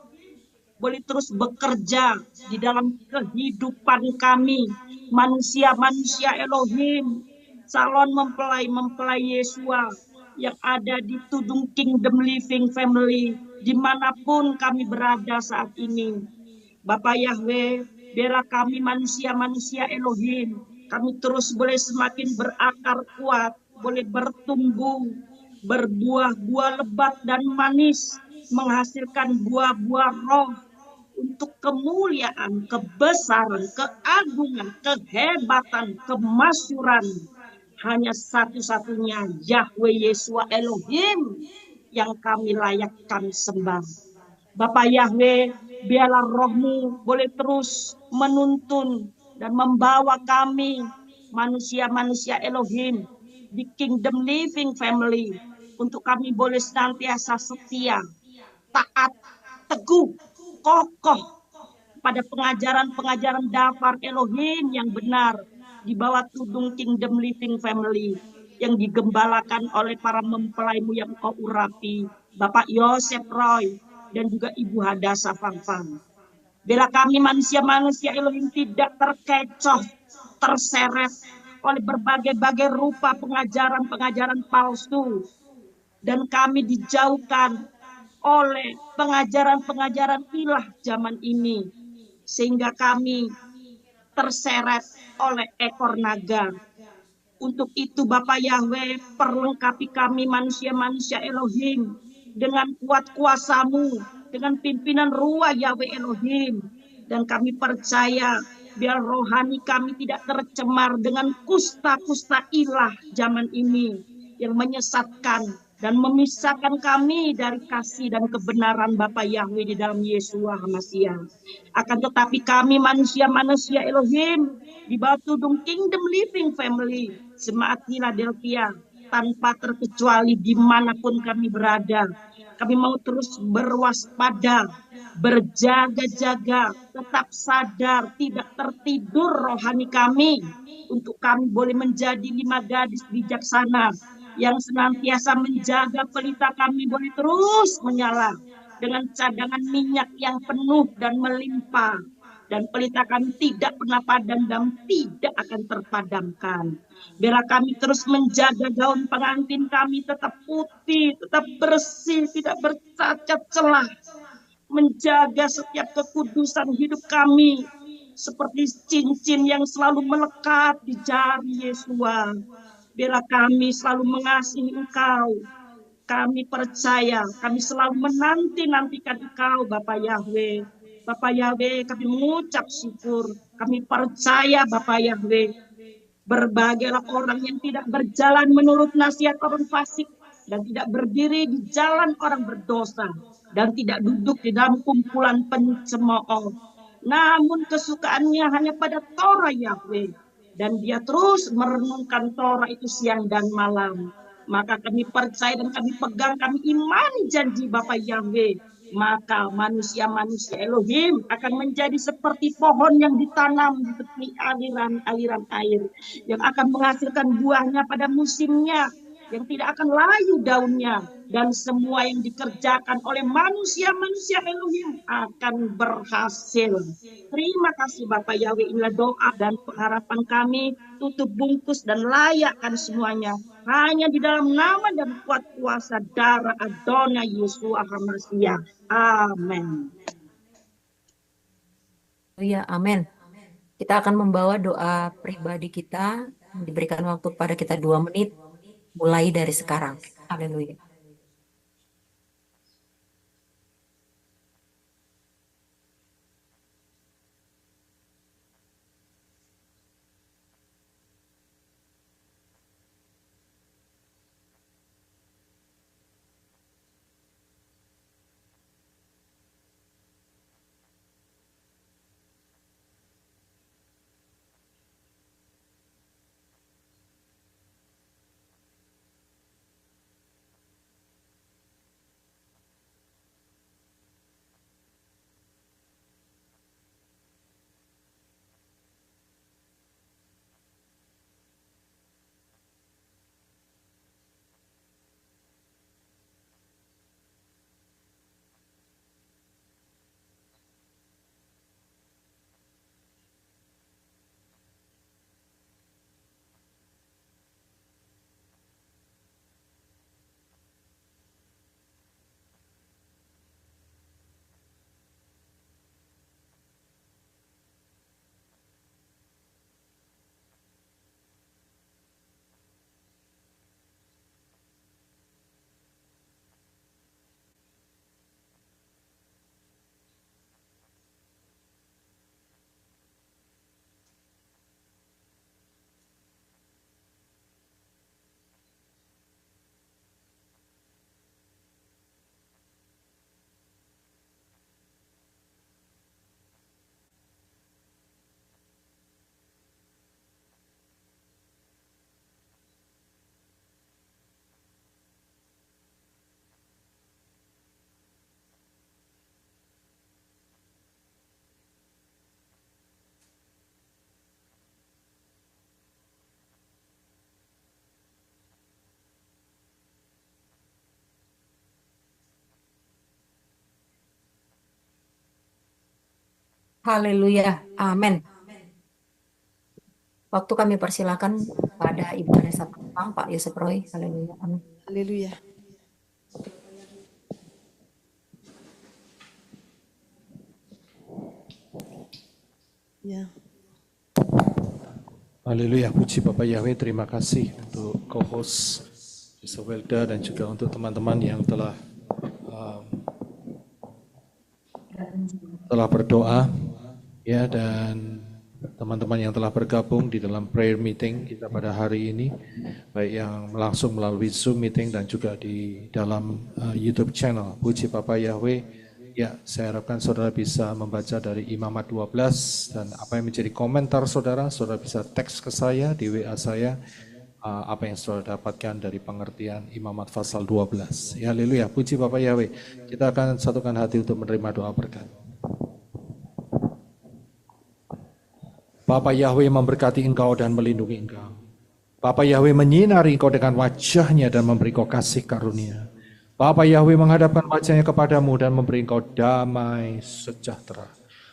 boleh terus bekerja di dalam kehidupan kami, manusia-manusia Elohim, calon mempelai Yesua yang ada di Tudung Kingdom Living Family, dimanapun kami berada saat ini. Bapak Yahweh, biarlah kami manusia-manusia Elohim, kami terus boleh semakin berakar kuat, boleh bertumbuh, berbuah-buah lebat dan manis, menghasilkan buah-buah roh untuk kemuliaan, kebesaran, keagungan, kehebatan, kemasyuran. Hanya satu-satunya Yahweh Yesua Elohim yang kami layakkan sembah. Bapak Yahweh, biarlah rohmu boleh terus menuntun dan membawa kami, manusia-manusia Elohim, di Kingdom Living Family, untuk kami boleh senantiasa setia, taat, teguh, kokoh pada pengajaran-pengajaran dafar Elohim yang benar di bawah tudung Kingdom Living Family yang digembalakan oleh para mempelaimu yang kau urapi, Bapak Yosef Roy dan juga Ibu Hadasa Fangfang. Bila kami manusia-manusia Elohim tidak terkecoh, terseret oleh berbagai-bagai rupa pengajaran-pengajaran palsu, dan kami dijauhkan oleh pengajaran-pengajaran ilah zaman ini, sehingga kami terseret oleh ekor naga. Untuk itu Bapak Yahweh, perlengkapi kami manusia-manusia Elohim dengan kuat kuasamu, dengan pimpinan ruah Yahweh Elohim. Dan kami percaya biar rohani kami tidak tercemar dengan kusta-kusta ilah zaman ini yang menyesatkan dan memisahkan kami dari kasih dan kebenaran Bapa Yahweh di dalam Yesus Hamasiah. Akan tetapi kami manusia-manusia Elohim di bawah tudung Kingdom Living Family, Jemaat Philadelphia, tanpa terkecuali dimanapun kami berada, kami mau terus berwaspada, berjaga-jaga, tetap sadar, tidak tertidur rohani kami, untuk kami boleh menjadi 5 gadis bijaksana yang senantiasa menjaga pelita kami boleh terus menyala dengan cadangan minyak yang penuh dan melimpah, dan pelita kami tidak pernah padam dan tidak akan terpadamkan. Biarlah kami terus menjaga gaun pengantin kami tetap putih, tetap bersih, tidak bercacat celah, menjaga setiap kekudusan hidup kami seperti cincin yang selalu melekat di jari Yesua. Biarlah kami selalu mengasihi Engkau. Kami percaya, kami selalu menanti-nantikan Engkau, Bapak Yahweh. Bapak Yahweh, kami mengucap syukur. Kami percaya, Bapak Yahweh, berbagailah orang yang tidak berjalan menurut nasihat orang fasik, dan tidak berdiri di jalan orang berdosa, dan tidak duduk di dalam kumpulan pencemooh. Namun kesukaannya hanya pada Torah Yahweh, dan dia terus merenungkan Torah itu siang dan malam. Maka kami percaya dan kami pegang, kami imani janji Bapak Yahweh. Maka manusia-manusia Elohim akan menjadi seperti pohon yang ditanam di tepi aliran-aliran air, yang akan menghasilkan buahnya pada musimnya, yang tidak akan layu daunnya, dan semua yang dikerjakan oleh manusia-manusia Elohim akan berhasil. Terima kasih Bapak Yahweh, inilah doa dan pengharapan kami, tutup bungkus dan layakkan semuanya hanya di dalam nama dan kuat kuasa darah Adonai Yesus Hamasiah. Amin. Ya, amin. Kita akan membawa doa pribadi kita, diberikan waktu pada kita 2 menit, mulai dari sekarang. Haleluya. Haleluya. Amin. Waktu kami persilakan pada Ibu Vanessa Pampang, Pak Yosef Roy. Haleluya. Amin. Haleluya. Ya. Haleluya, puji Bapak Yahweh, terima kasih untuk co-host Isabelda dan juga untuk teman-teman yang telah berdoa ya, dan teman-teman yang telah bergabung di dalam prayer meeting kita pada hari ini, baik yang langsung melalui Zoom meeting dan juga di dalam YouTube channel. Puji Bapak Yahweh. Ya, saya harapkan saudara bisa membaca dari Imamat 12 dan apa yang menjadi komentar saudara bisa teks ke saya di WA saya apa yang saudara dapatkan dari pengertian Imamat pasal 12. Ya, haleluya, puji Bapak Yahweh. Kita akan satukan hati untuk menerima doa berkat. Bapak Yahweh memberkati engkau dan melindungi engkau. Bapak Yahweh menyinari engkau dengan wajahnya dan memberi engkau kasih karunia. Bapak Yahweh menghadapkan wajahnya kepadamu dan memberi engkau damai sejahtera.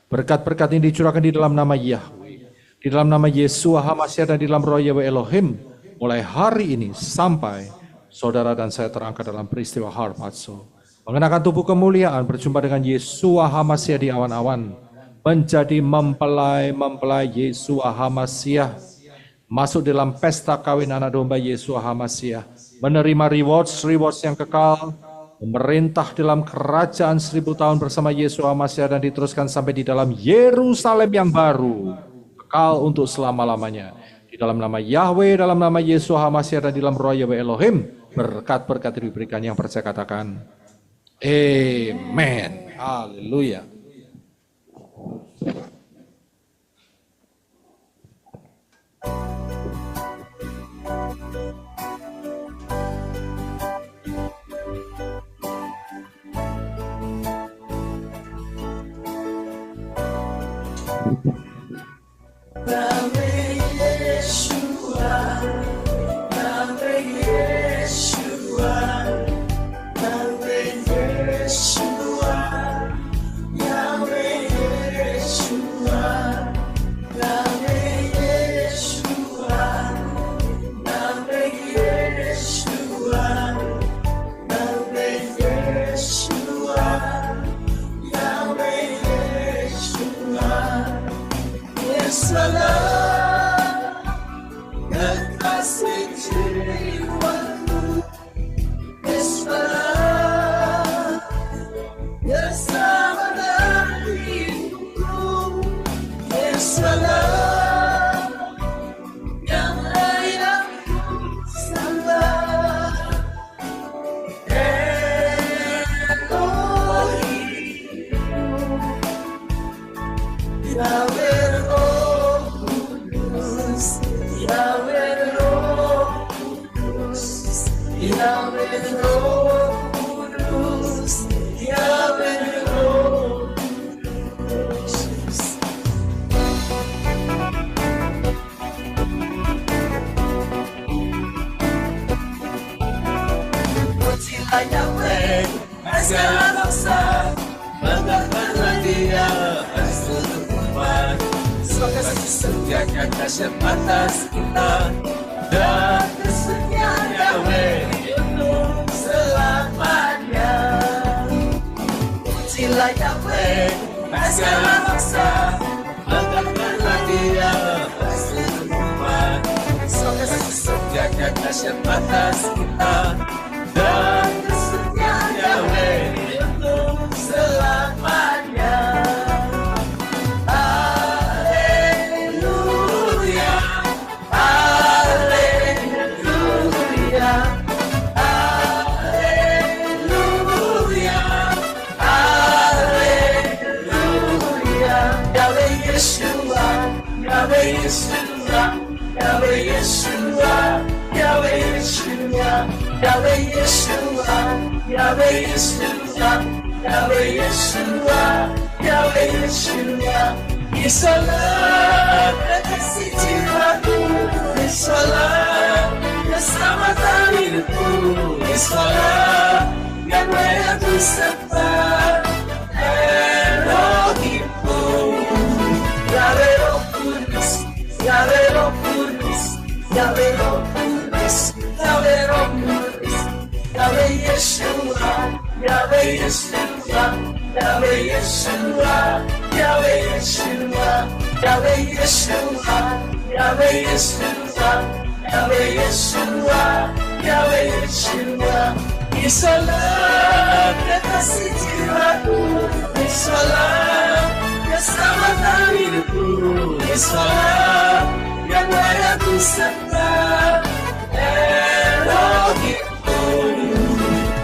Berkat-berkat ini dicurahkan di dalam nama Yahweh, di dalam nama Yeshua HaMashiach dan di dalam roh Yahweh Elohim, mulai hari ini sampai saudara dan saya terangkat dalam peristiwa Harpazo. Mengenakan tubuh kemuliaan, berjumpa dengan Yeshua HaMashiach di awan-awan, menjadi mempelai Yeshua HaMashiach, masuk dalam pesta kawin anak domba Yeshua HaMashiach, menerima rewards yang kekal, memerintah dalam kerajaan 1000 tahun bersama Yeshua HaMashiach dan diteruskan sampai di dalam Yerusalem yang baru, kekal untuk selama-lamanya. Di dalam nama Yahweh, dalam nama Yeshua HaMashiach dan di dalam roh Yahweh Elohim, berkat-berkat diberikan. Yang percaya katakan, Amen. Haleluya. Yahweh Yeshua, Yahweh Yeshua, Yahweh Yeshua, Yahweh Yeshua, Yahweh Yeshua, Yahweh Yeshua, Yahweh Yeshua, Yahweh Yeshua. Salam, kekasih jiwaku, salam, bersama dariku, salam, yang ayahku salam, Elohim, Yahweh. Yahweh Roh Kudus, Yahweh Roh Kudus, Yahweh Roh Kudus. Pujilah Yahweh, segala bangsa, banggakanlah Dia, seluruh umat. Kasih setianya dahsyat atas kita dan kesetiaan Yahweh untuk selamanya. Pujilah Yahweh, segala bangsa, banggakanlah Dia, seluruh umat. Kasih setianya dahsyat atas kita dan kesetiaan Yahweh untuk selamanya. Yahweh Yeshua, Yahweh Yeshua, Yahweh Yeshua, Yahweh Yeshua, Yahweh Yeshua, Yahweh Yeshua, Yahweh Yeshua. Salam, kekasih jiwaku, salam, keselamatan hidupku, salam, Yahweh aku sembah, Elohimku. Yahweh Roh Kudus, Yahweh Roh Kudus, Yahweh Yeshua, Yahweh Yeshua, Yahweh Yeshua, Yahweh Yeshua, Yahweh Yeshua, Yahweh Yeshua, Yahweh Yeshua, Yahweh Yeshua. Isalah kekasih jiwaku, Isalah keselamatan hidupku, Isalah yang layak disembah, Elohimku.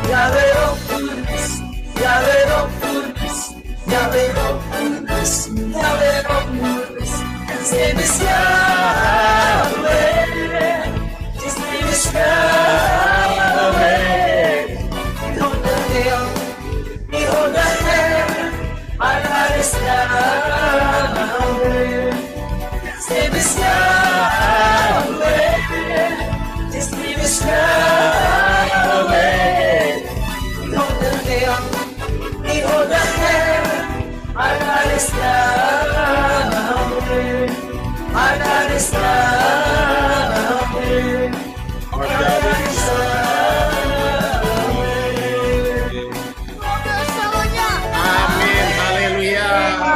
Yahweh Roh Kudus, Yahweh Roh Kudus, Yahweh Roh Kudus, Yahweh Roh Kudus. His name is Yahweh, His name is Yahweh. Behold the Lamb, our God is Yahweh. His name is Yahweh, His name is Yahweh. Behold the Lamb, behold the Lamb, our God is Yahweh. Our God is Yahweh. Our God is Yahweh.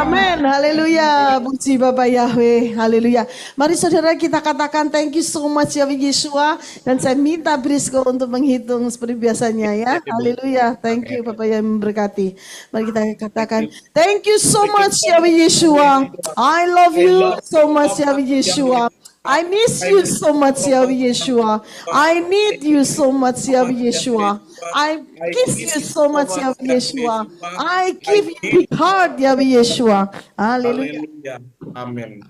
Amin, haleluya, puji Bapak Yahweh, haleluya. Mari saudara kita katakan thank you so much Yahweh Yeshua. Dan saya minta Brisco untuk menghitung seperti biasanya ya, haleluya. Thank you Bapak yang memberkati. Mari kita katakan thank you so much Yahweh Yeshua. I love you so much Yahweh Yeshua. I miss you so much Yahweh Yeshua. I need you so much Yahweh Yeshua. I kiss you so much Yahweh Yeshua. I give you big heart Yahweh Yeshua. Haleluya. Amin.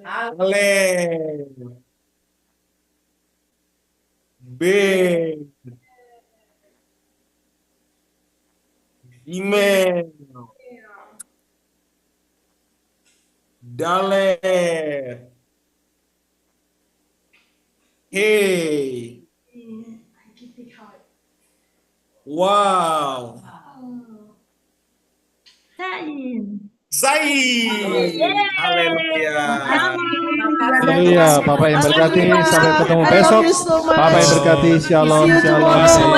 Ale. B. Email. Dale. Hey. Wow. Zain. Haleluya. Haleluya, Bapak yang berkati, sampai ketemu besok. Bapak yang berkati, shalom, shalom.